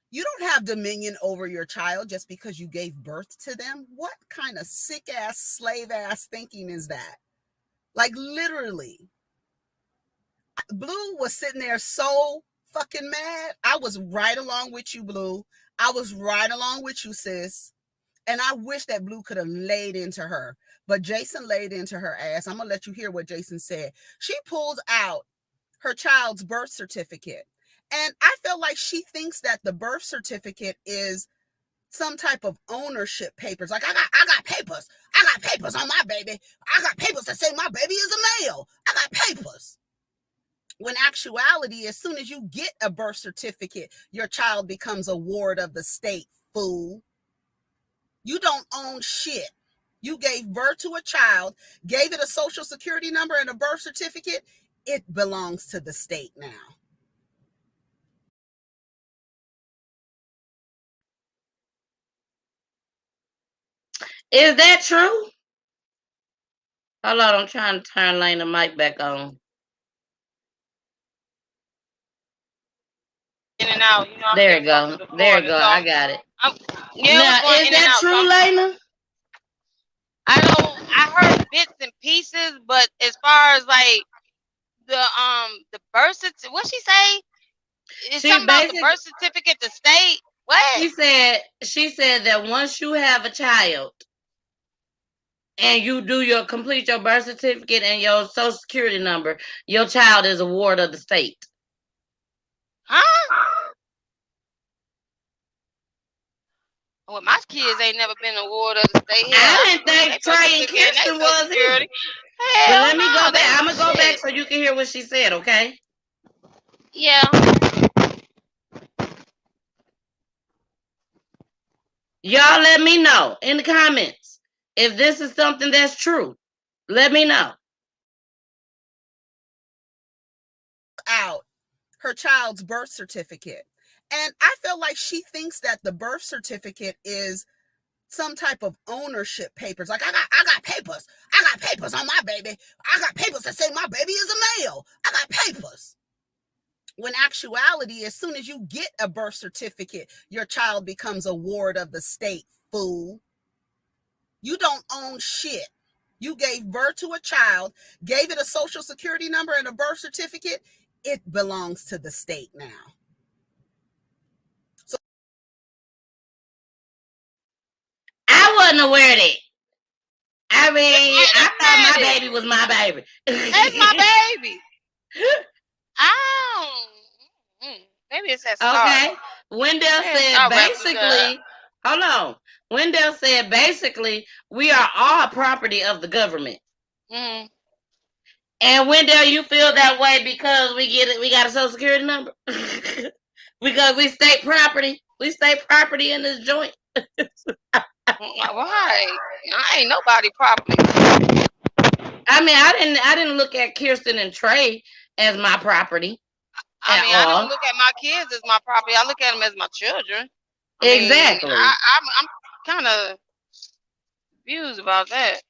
You don't have dominion over your child just because you gave birth to them. What kind of sick ass, slave ass thinking is that? Like, literally. Blue was sitting there so fucking mad. I was right along with you, Blue. I was right along with you, sis. And I wish that Blue could have laid into her. But Jason laid into her ass. I'm going to let you hear what Jason said. She pulled out her child's birth certificate. And I feel like she thinks that the birth certificate is some type of ownership papers. Like, I got papers. I got papers on my baby. I got papers that say my baby is a male. I got papers. When actuality, as soon as you get a birth certificate, your child becomes a ward of the state, fool. You don't own shit. You gave birth to a child, gave it a social security number and a birth certificate. It belongs to the state now. Is that true? Hold on, I'm trying to turn Lane the mic back on. In and out, you know. There you go. There you go. I got it. Now, is that true, Lena? I heard bits and pieces, but as far as like the birth certificate, what she say? It's something about the birth certificate, the state. What? She said that once you have a child and you do complete your birth certificate and your social security number, your child is a ward of the state. Huh? Well, my kids ain't never been a ward of the state. I didn't think Trey and Kirsten was either. But let me go back. I'm going to go back so you can hear what she said, okay? Yeah. Y'all let me know in the comments if this is something that's true. Let me know. Out her child's birth certificate. And I feel like she thinks that the birth certificate is some type of ownership papers. Like, I got papers. I got papers on my baby. I got papers that say my baby is a male. I got papers. When actuality, as soon as you get a birth certificate, your child becomes a ward of the state, fool. You don't own shit. You gave birth to a child, gave it a social security number and a birth certificate. It belongs to the state now. I wasn't aware of that. I mean, I thought my baby was my baby. That's my baby. Maybe it's that star. Okay. Wendell said basically, hold on. Wendell said basically, we are all property of the government. Mm. And Wendell, you feel that way because we got a social security number? Because we state property. We state property in this joint. Right. I ain't nobody property. I mean, I didn't look at Kirsten and Trey as my property. I don't look at my kids as my property. I look at them as my children. Exactly. I'm kind of confused about that.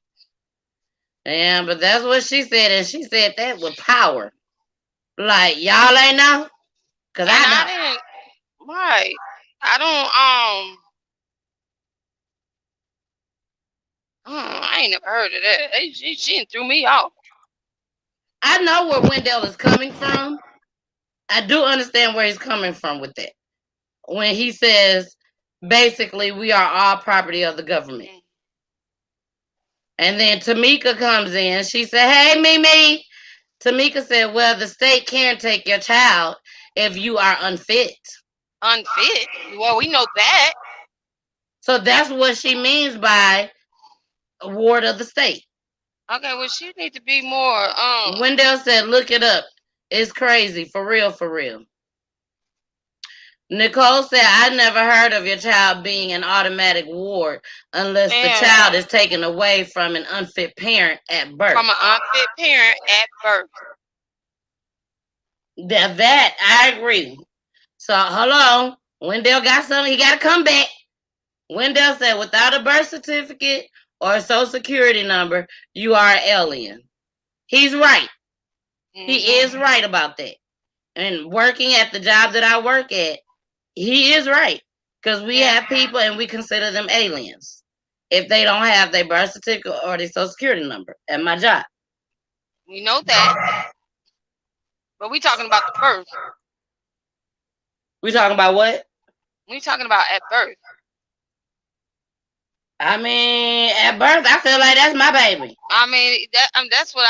Yeah, but that's what she said, and she said that with power. Like, y'all ain't know? Because I didn't. Right. I ain't never heard of that. She threw me off. I know where Wendell is coming from. I do understand where he's coming from with that. When he says, basically, we are all property of the government. And then Tamika comes in. She said, hey, Mimi. Tamika said, well, the state can take your child if you are unfit. Unfit? Well, we know that. So that's what she means by a ward of the state. Okay, well, she needs to be more. Wendell said, look it up. It's crazy. For real, for real. Nicole said, I never heard of your child being an automatic ward unless the child is taken away from an unfit parent at birth. From an unfit parent at birth. That I agree. So, hold on. Wendell got something. He got to come back. Wendell said, without a birth certificate or a social security number, you are an alien. He's right. Mm-hmm. He is right about that. And working at the job that I work at, He is right. Because we have people and we consider them aliens if they don't have their birth certificate or their social security number at my job. We know that. But we talking about the birth. We talking about what? We talking about at birth. I mean, at birth, I feel like that's my baby. I mean, that's why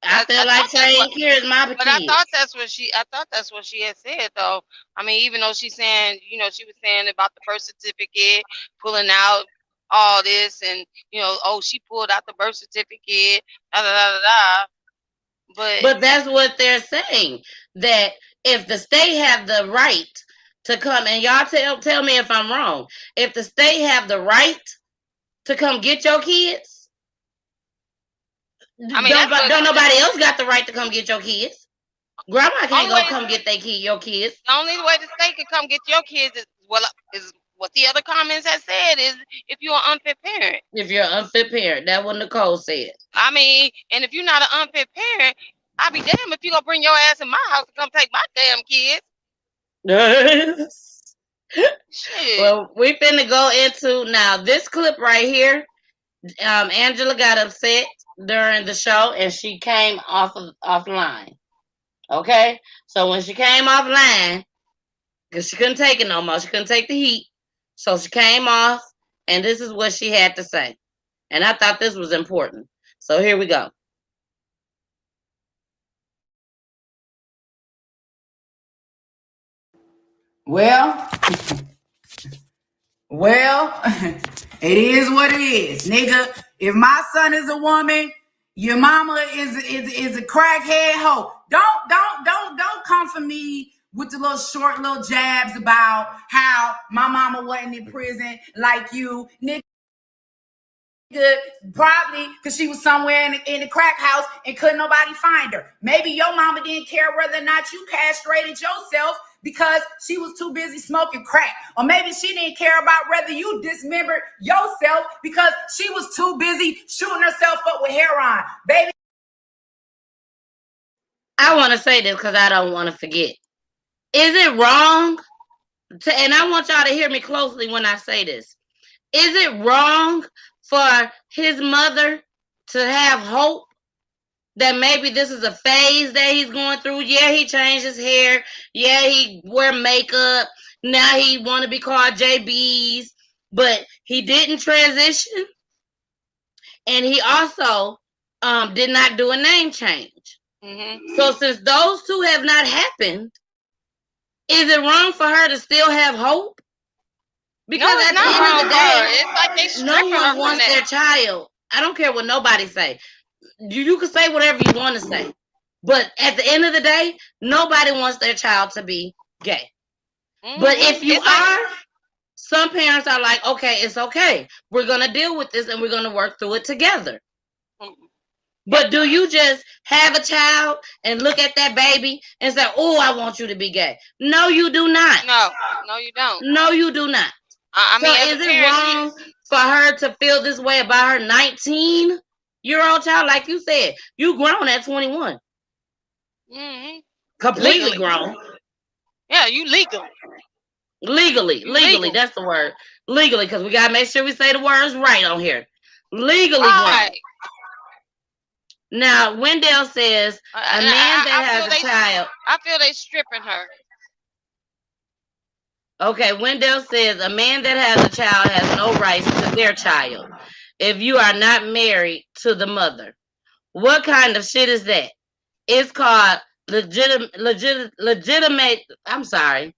I feel like taking care of my But kids. I thought that's what she had said though. I mean, even though she's saying, you know, she was saying about the birth certificate, pulling out all this, and you know, oh, she pulled out the birth certificate, da da da da da. But that's what they're saying, that if the state have the right to come, and y'all tell me if I'm wrong, if the state have the right to come get your kids, I mean, don't nobody else got the right to come get your kids. Grandma can't go come get your kids. The only way the state can come get your kids is what the other comments have said, is if you're an unfit parent. If you're an unfit parent, that's what Nicole said. I mean, and if you're not an unfit parent, I'll be damned if you gonna bring your ass in my house to come take my damn kids. Shit. Well, we finna go into now this clip right here. Angela got upset during the show and she came offline. Okay, so when she came offline, because she couldn't take it no more, she couldn't take the heat, so she came off, and this is what she had to say. And I thought this was important. So here we go. Well, it is what it is, nigga. If my son is a woman, your mama is a crackhead hoe. Don't come for me with the little short little jabs about how my mama wasn't in prison like you, nigga. Probably because she was somewhere in the crack house and couldn't nobody find her. Maybe your mama didn't care whether or not you castrated yourself because she was too busy smoking crack. Or maybe she didn't care about whether you dismembered yourself because she was too busy shooting herself up with heroin. Baby, I want to say this because I don't want to forget. Is it wrong and I want y'all to hear me closely when I say this. Is it wrong for his mother to have hope that maybe this is a phase that he's going through? Yeah, he changed his hair. Yeah, he wear makeup. Now he want to be called JB's, but he didn't transition. And he also did not do a name change. Mm-hmm. So since those two have not happened, is it wrong for her to still have hope? Because at the end of the day, it's like they no one wants their child. I don't care what nobody say. You can say whatever you want to say. But at the end of the day, nobody wants their child to be gay. Mm-hmm. But if you are, some parents are like, okay, it's okay. We're going to deal with this and we're going to work through it together. Mm-hmm. But do you just have a child and look at that baby and say, oh, I want you to be gay? No, you do not. No, you don't. No, you do not. I mean, so is it wrong for her to feel this way about her 19-year-old child? Like you said, you grown at 21. Mm-hmm. Completely grown. Yeah, you legal. Legally, that's the word. Legally, because we got to make sure we say the words right on here. Legally grown. Now, Wendell says a man that has a child. I feel they stripping her. Okay, Wendell says a man that has a child has no rights to their child if you are not married to the mother. What kind of shit is that? It's called legitimate. I'm sorry,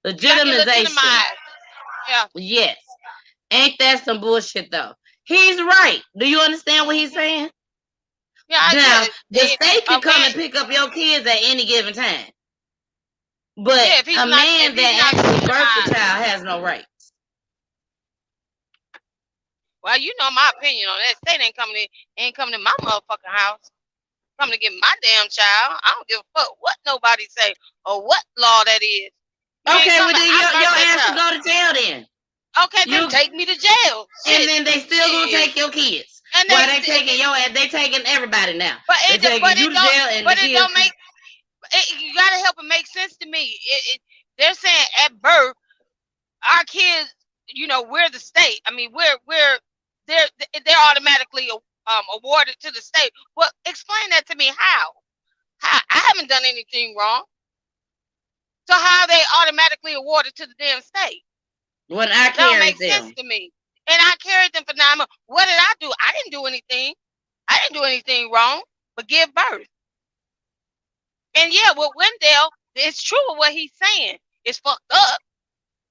legitimization. Yeah. Yes. Ain't that some bullshit though? He's right. Do you understand what he's saying? Yeah, now, the state can come and pick up your kids at any given time. But a man that actually birthed the child has no rights. Well, you know my opinion on that. State ain't coming to my motherfucking house. Coming to get my damn child. I don't give a fuck what nobody say or what law that is. Okay, well then your ass to go to jail then. Okay, then take me to jail. And then they still gonna take your kids. And they taking your ass. They taking everybody now. But they taking you to jail and the kids. You gotta help it make sense to me. they're saying at birth, our kids, you know, we're the state. I mean, they're automatically awarded to the state. Well, explain that to me. How? I haven't done anything wrong. So how are they automatically awarded to the damn state? When I That don't make carried sense them. to me. And I carried them for 9 months. What did I do? I didn't do anything. I didn't do anything wrong but give birth. And yeah, with Wendell, it's true what he's saying. It's fucked up.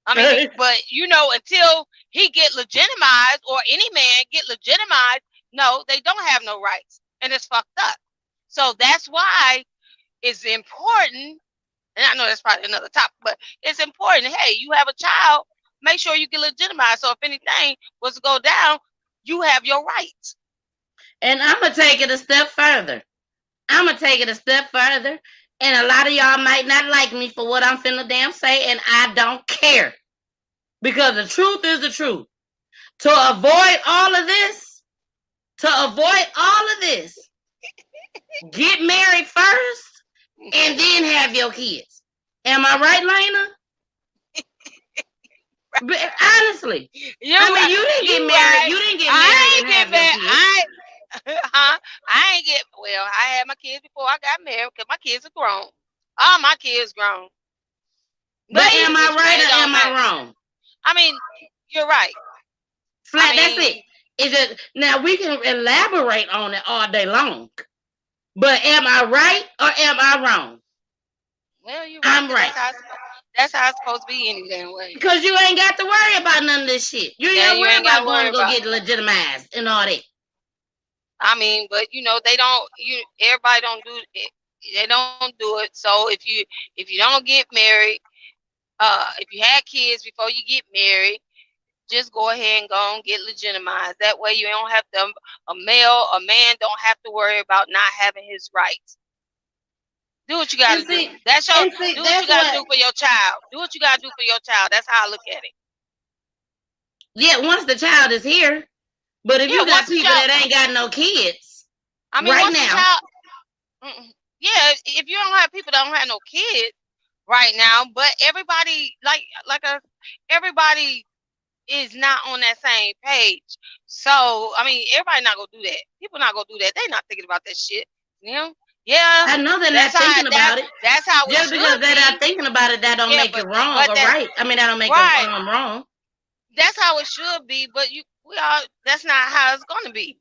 I mean, but you know, until he get legitimized or any man get legitimized, no, they don't have no rights. And it's fucked up. So that's why it's important, and I know that's probably another topic, but it's important. Hey, you have a child, make sure you get legitimized. So if anything was to go down, you have your rights. And I'm going to take it a step further. And a lot of y'all might not like me for what I'm finna damn say, and I don't care. Because the truth is the truth. To avoid all of this, get married first and then have your kids. Am I right, Lena? But honestly, you didn't get married. You didn't get married and have your kids. I ain't get. Well, I had my kids before I got married because my kids are grown. All my kids grown. But am I right or am I wrong? I mean, you're right. Flat. That's it. Is it now? We can elaborate on it all day long. But am I right or am I wrong? Well, you're right. I'm right. That's how it's supposed to be any damn way. Because you ain't got to worry about none of this shit. You ain't worry about going to go get legitimized and all that. I mean, but you know, they don't. Everybody don't do it. They don't do it. So if you don't get married, if you had kids before you get married, just go ahead and go and get legitimized. That way, you don't have to. A man don't have to worry about not having his rights. Do what you gotta do. That's your. Do what you gotta do for your child. Do what you gotta do for your child. That's how I look at it. Yeah, once the child is here. But if you got people that ain't got no kids, I mean, right now. If you don't have people that don't have no kids right now, but everybody everybody is not on that same page. So I mean, everybody not gonna do that. People not gonna do that. They not thinking about that shit. You know? Yeah. I know they're not thinking about it. That's how it just because they're not thinking about it, that don't make it wrong or right. I mean, that don't make it wrong. That's how it should be, but that's not how it's gonna be.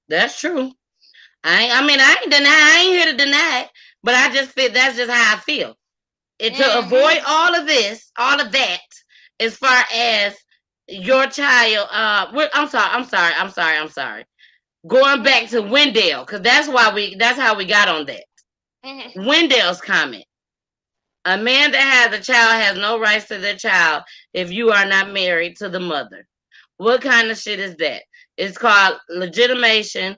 That's true. I ain't here to deny it, but I just feel that's just how I feel. To avoid all of that, as far as your child, I'm sorry. Going back to Wendell, because that's how we got on that. Wendell's comment. A man that has a child has no rights to their child if you are not married to the mother. What kind of shit is that? It's called legitimation.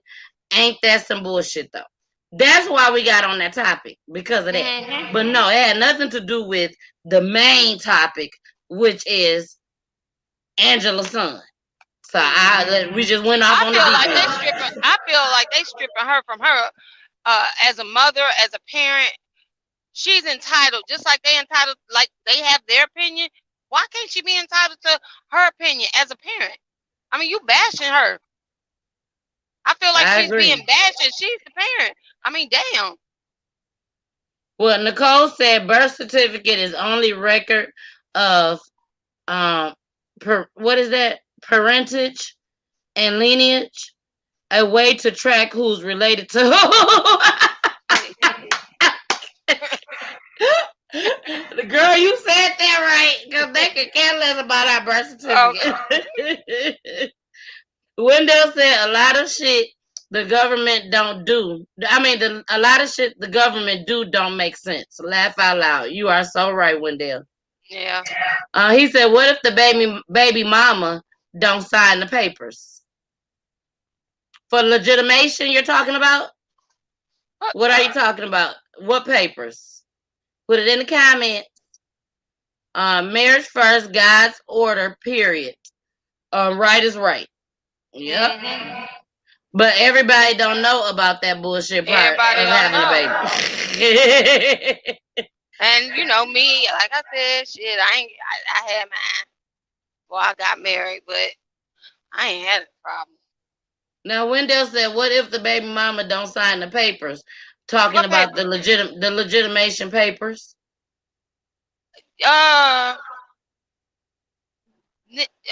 Ain't that some bullshit though? That's why we got on that topic, because of that. But no, it had nothing to do with the main topic, which is Angela's son. So we just went off on the details. I feel like they stripping her from her as a mother, as a parent. She's entitled, just like they entitled, like they have their opinion. Why can't she be entitled to her opinion as a parent? I mean, you bashing her. I feel like she's being bashed. She's the parent. I mean, damn. Well, Nicole said birth certificate is only record of what is that? Parentage and lineage, a way to track who's related to who. The girl, you said that right, because they could care less about our birth certificate. Wendell said a lot of shit the government don't do. I mean, a lot of shit the government do don't make sense. Laugh out loud. You are so right, Wendell. Yeah. He said, what if the baby mama don't sign the papers? For legitimation you're talking about? What are you talking about? What papers? Put it in the comments. Marriage first, God's order, period. Right is right. Yep. But everybody don't know about that bullshit part of having a baby. And you know me, like I said, shit, I had mine before I got married, but I ain't had a problem. Now, Wendell said, "What if the baby mama don't sign the papers?" Talking What about paper? the legitimation papers. Uh,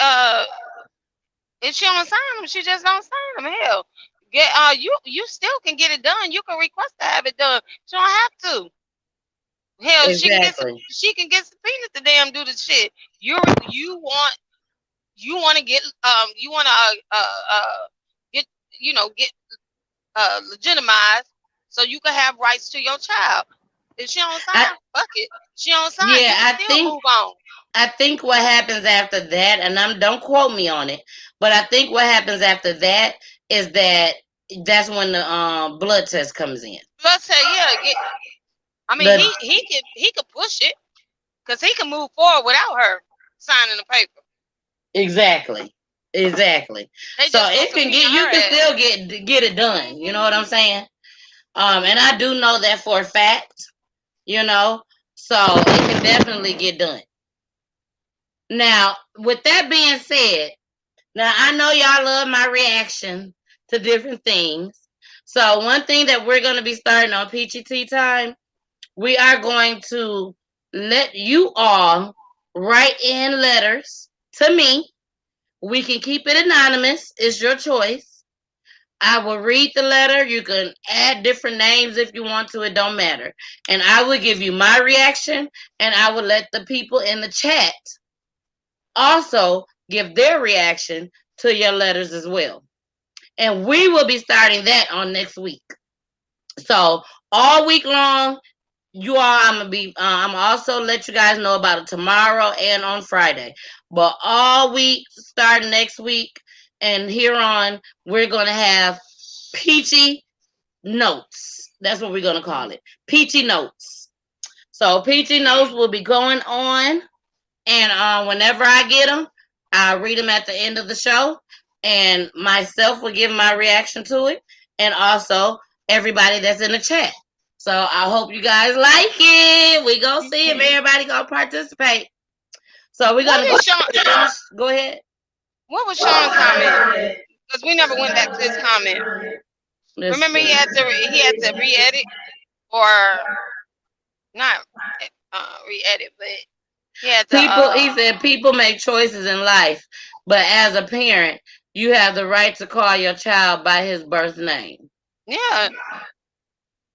uh, if she don't sign them, she just don't sign them. Hell, you still can get it done. You can request to have it done. She don't have to. Hell, Exactly. she can get subpoenaed to damn do the shit. You want to get you want to get get legitimized so you can have rights to your child. If she don't sign, I fuck it. She don't sign. yeah, You can still move on. I think what happens after that, and don't quote me on it, but I think what happens after that is that's when the blood test comes in. Plus, say yeah. I mean, The he could push it because he can move forward without her signing the paper. exactly. They So just gonna it can subpoena you her can ass. still get it done. You know what I'm saying? And I do know that for a fact. You know, so it can definitely get done. Now, with that being said, now I know y'all love my reaction to different things. So one thing that we're going to be starting on Peachy Tea Time, we are going to let you all write in letters to me. We can keep it anonymous. It's your choice. I will read the letter. You can add different names if you want to. It don't matter. And I will give you my reaction, and I will let the people in the chat also give their reaction to your letters as well. And we will be starting that on next week. So all week long, you all, I'm also let you guys know about it tomorrow and on Friday. But all week, starting next week and here on, we're gonna have Peachy Notes. That's what we're gonna call it. Peachy Notes. So Peachy Notes will be going on, and whenever I get them, I'll read them at the end of the show, and myself will give my reaction to it, and also everybody that's in the chat. So I hope you guys like it. We gonna see if everybody gonna participate. So we're gonna What go is Sean? finish. Go ahead. What was Sean comment? Because we never went back to his comment. Let's Remember, see. he had to re-edit or not re-edit, but he had to. He said people make choices in life, but as a parent, you have the right to call your child by his birth name. Yeah,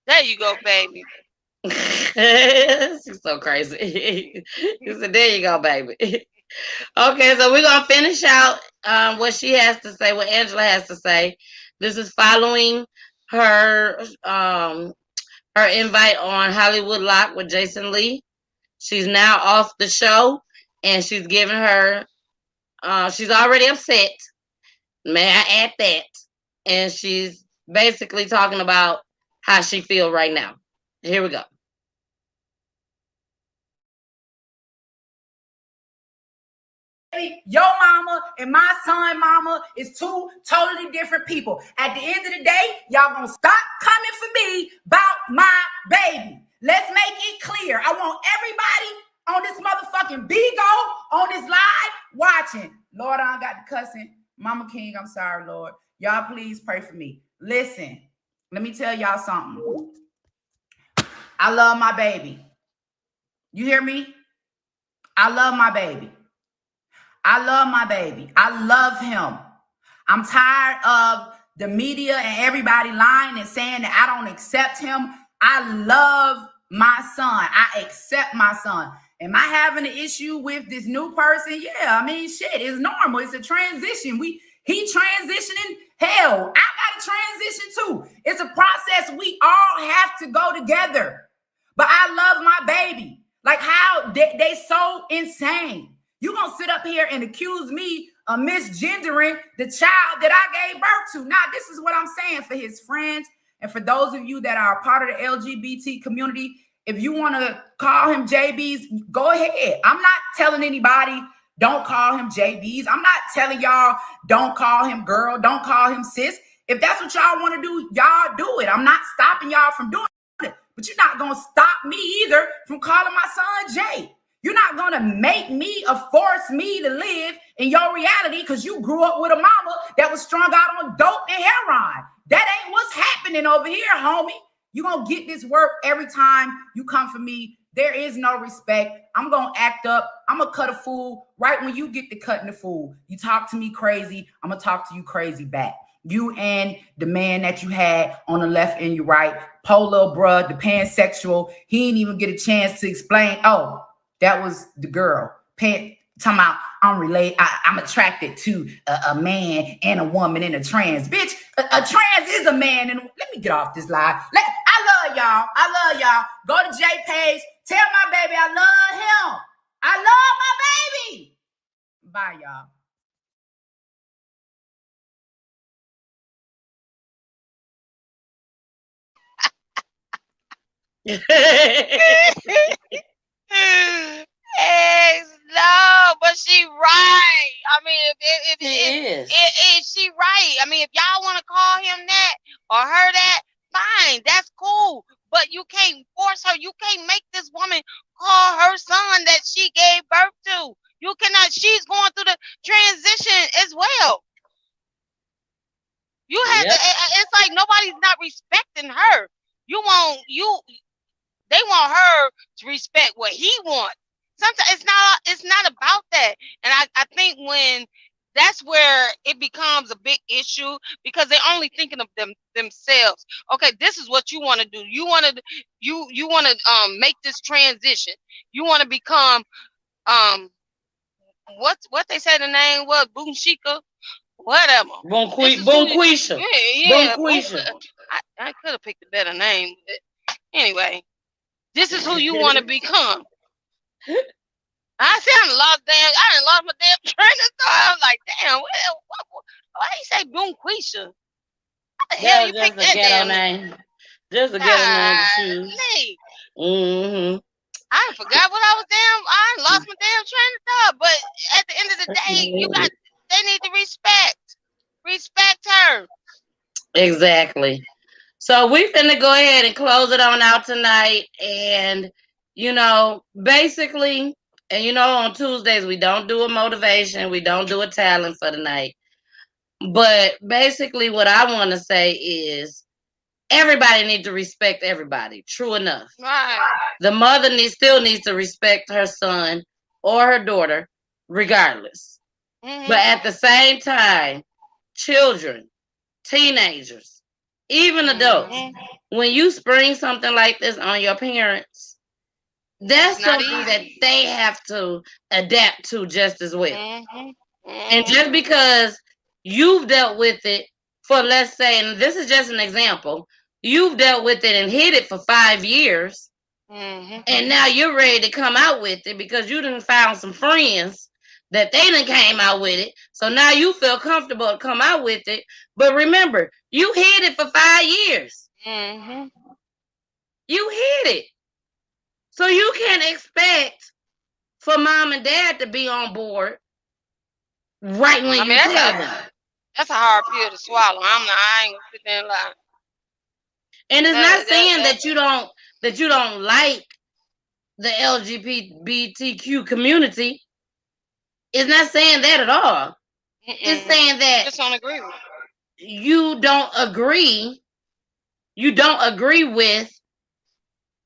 there you go, baby. She's so crazy. He said, "There you go, baby." Okay, so we're gonna finish out what she has to say, what Angela has to say. This is following her her invite on Hollywood Lock with Jason Lee. She's now off the show, and she's giving her. She's already upset. May I add that? And she's basically talking about how she feel right now. Here we go. Your mama and my son mama is two totally different people. At the end of the day, y'all gonna stop coming for me about my baby. Let's make it clear. I want everybody on this motherfucking Bigo, on this live, watching. Lord, I got the cussing. Mama King, I'm sorry, Lord. Y'all please pray for me. Listen, let me tell y'all something. I love my baby. You hear me? I love my baby. I love my baby. I love him. I'm tired of the media and everybody lying and saying that I don't accept him. I love my son. I accept my son. Am I having an issue with this new person? Yeah, I mean, shit, it's normal. It's a transition. He transitioning. Hell, I got to transition too. It's a process we all have to go together. But I love my baby. Like how they so insane. You gonna sit up here and accuse me of misgendering the child that I gave birth to. Now, this is what I'm saying for his friends and for those of you that are a part of the LGBT community. If you want to call him JBs, go ahead. I'm not telling anybody don't call him JBs. I'm not telling y'all don't call him girl, don't call him sis. If that's what y'all want to do, y'all do it. I'm not stopping y'all from doing it. but you're not going to stop me either from calling my son Jay. You're not going to make me or force me to live in your reality because you grew up with a mama that was strung out on dope and heroin. That ain't what's happening over here, homie. You're going to get this work every time you come for me. There is no respect. I'm going to act up. I'm going to cut a fool right when you get to cutting the fool. You talk to me crazy, I'm going to talk to you crazy back. You and the man that you had on the left and your right, Polo bruh, the pansexual, he didn't even get a chance to explain, oh, that was the girl. Talking about I'm attracted to a man and a woman and a trans. Bitch, a trans is a man. And let me get off this live. I love y'all. I love y'all. Go to Jay page. Tell my baby I love him. I love my baby. Bye, y'all. No, but she right. I mean, if she right. I mean, if y'all want to call him that or her that, fine, that's cool. But you can't force her. You can't make this woman call her son that she gave birth to. You cannot. She's going through the transition as well. You have to. It's like nobody's not respecting her. They want her to respect what he wants. Sometimes it's not about that. And I think when that's where it becomes a big issue because they're only thinking of themselves. Okay, this is what you want to do. You want to make this transition. You want to become what they say the name was, Boonshika, whatever. Bonquisha. Yeah. I could have picked a better name. But anyway, this is who you want to become. I said I done lost my damn train of thought. I'm like, damn, why you say Boonquisha? How the hell you pick that damn name? Just a ghetto name to choose. Mm-hmm. I forgot what I was I lost my damn train of thought. But at the end of the day, they need to respect her. Exactly. So we finna go ahead and close it on out tonight. And, basically, and on Tuesdays, we don't do a motivation. We don't do a talent for the night. But basically what I want to say is everybody needs to respect everybody. True enough. Right. The mother still needs to respect her son or her daughter, regardless. Mm-hmm. But at the same time, children, teenagers, even adults, when you spring something like this on your parents, that's something that they have to adapt to just as well. Mm-hmm. And just because you've dealt with it for, let's say, and this is just an example, you've dealt with it and hid it for 5 years, and now you're ready to come out with it because you done found some friends that they done came out with it. So now you feel comfortable to come out with it. But remember, you hid it for 5 years. Mm-hmm. You hid it. So you can't expect for mom and dad to be on board right when you tell them. That's a hard pill to swallow. I ain't gonna sit there and lie. And it's not saying that you don't like the LGBTQ community. It's not saying that at all. It's saying that just don't agree with you don't agree. You don't agree with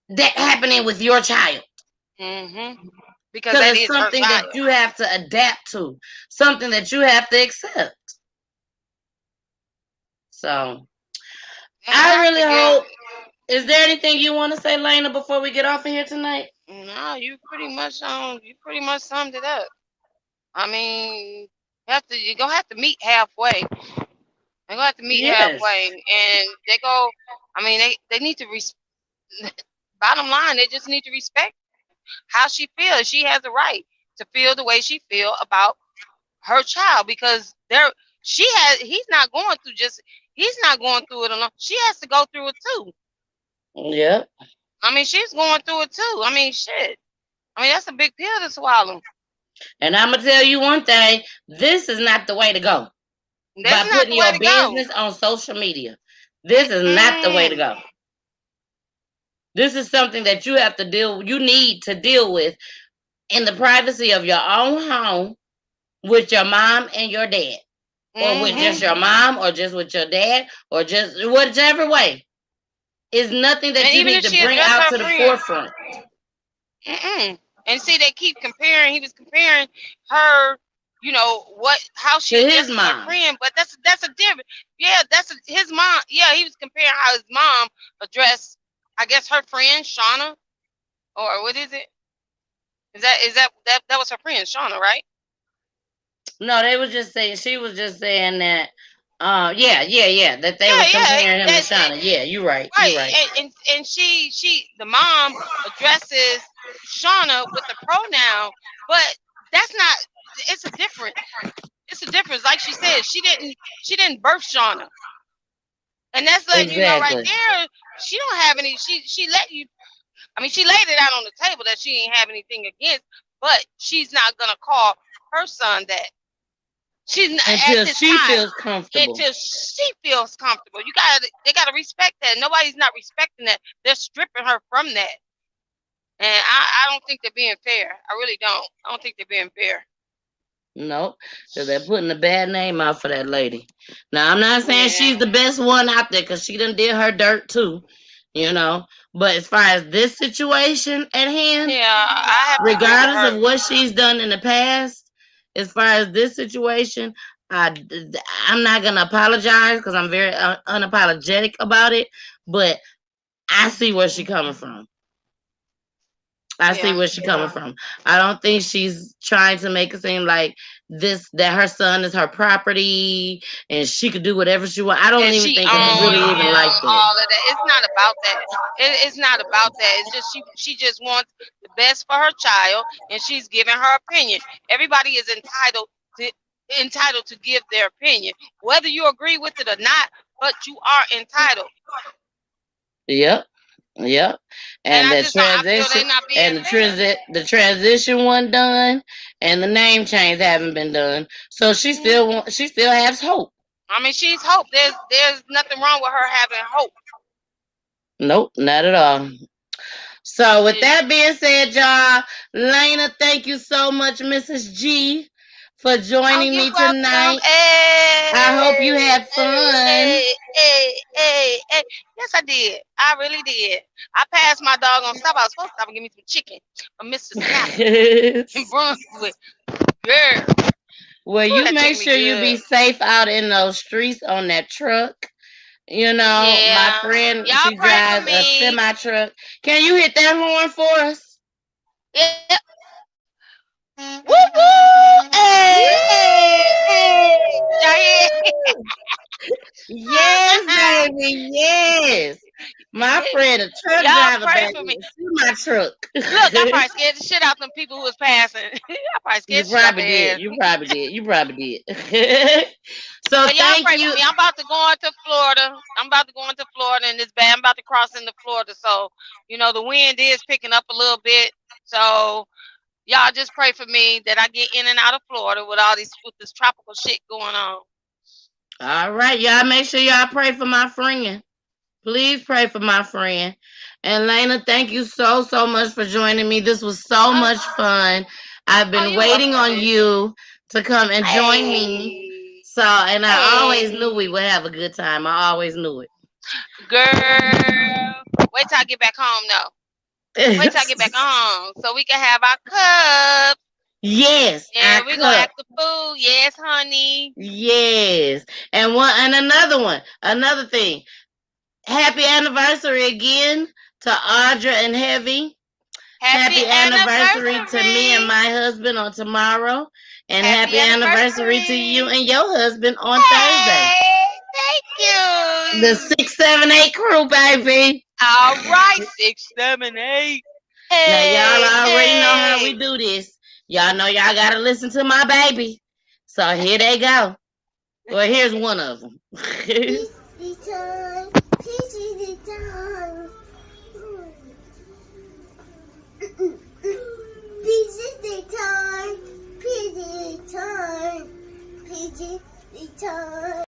that happening with your child. Mm-hmm. Because it's something that you have to adapt to, something that you have to accept. So, I really hope. Is there anything you want to say, Lena, before we get off of here tonight? No, you pretty much summed it up. I mean, you're gonna have to meet halfway. They're gonna have to meet halfway, and they go. I mean, they need to. Bottom line, they just need to respect how she feels. She has a right to feel the way she feels about her child because he's not going through it alone. She has to go through it too. Yeah. I mean, she's going through it too. I mean, shit. I mean, that's a big pill to swallow. And I'm gonna tell you one thing: this is not the way to go. By putting your business on social media, this is not the way to go. This is something that you need to deal with in the privacy of your own home with your mom and your dad. Or with just your mom, or just with your dad, or just whichever way. It's nothing that you need to bring out to the forefront. And see, they keep comparing. He was comparing her, how she addresses her friend, but that's a different. Yeah, his mom. Yeah, he was comparing how his mom addressed, I guess, her friend Shauna, or what is it? Is that was her friend Shauna, right? No, they was just saying. She was just saying that. That they were comparing him to Shauna. Yeah, you're right. Right, you're right. And the mom addresses Shauna with the pronoun, but that's not. It's a difference. Like she said, she didn't birth Shauna, and that's letting you know right there. She don't have any. She let you. I mean, she laid it out on the table that she ain't have anything against, but she's not gonna call her son that. She's not, until she feels comfortable. Until she feels comfortable. They gotta respect that. Nobody's not respecting that. They're stripping her from that. And I don't think they're being fair. I really don't. I don't think they're being fair. Nope. So they're putting a bad name out for that lady. Now, I'm not saying she's the best one out there, because she done did her dirt too. But as far as this situation at hand, regardless of what she's done in the past, as far as this situation, I'm not gonna apologize, because I'm very unapologetic about it. But I see where she's coming from. I see where she's coming from. I don't think she's trying to make it seem like that her son is her property and she could do whatever she wants. I don't even think it's really even like that. All of that. It's not about that. It's not about that. It's just she just wants the best for her child, and she's giving her opinion. Everybody is entitled to give their opinion, whether you agree with it or not. But you are entitled. Yep. And the transition the transition wasn't done, and the name change haven't been done. So she still has hope. I mean, she's hope. There's nothing wrong with her having hope. Nope, not at all. So with that being said, y'all, Lena, thank you so much, Mrs. G, for joining me tonight. I hope you had fun. Yes, I did. I really did. I passed my dog on stop. I was supposed to stop and give me some chicken from Mr. Snap in Brunswick. Girl. Well, you make sure you be safe out in those streets on that truck. My friend, she drives a semi truck. Can you hit that horn for us? Yeah. Woo woo! Hey! Yes, baby. Yes. My friend, a truck driver, baby. See my truck. Look, I probably scared the shit out of them people who was passing. I probably scared you probably did. You probably did. So y'all pray for me. I'm about to go into Florida. And it's bad. I'm about to cross into Florida. So, the wind is picking up a little bit. So y'all just pray for me that I get in and out of Florida with this tropical shit going on. All right, y'all make sure y'all pray for my friend. Please pray for my friend. And Lena, thank you so much for joining me. This was so much fun. I've been waiting on you to come and join me. So, and I always knew we would have a good time. I always knew it. Girl, wait till I get back home, though. Wait till I get back home so we can have our cup. Yes. Yeah, we're gonna act the food. Yes, honey. Yes. And another thing. Happy anniversary again to Audra and Heavy. Happy anniversary to me and my husband on tomorrow. And happy anniversary to you and your husband on Thursday. Thank you. The 678 crew, baby. All right, 678. Now y'all already know how we do this. Y'all know y'all gotta listen to my baby. So here they go. Well, here's one of them. Peachy time.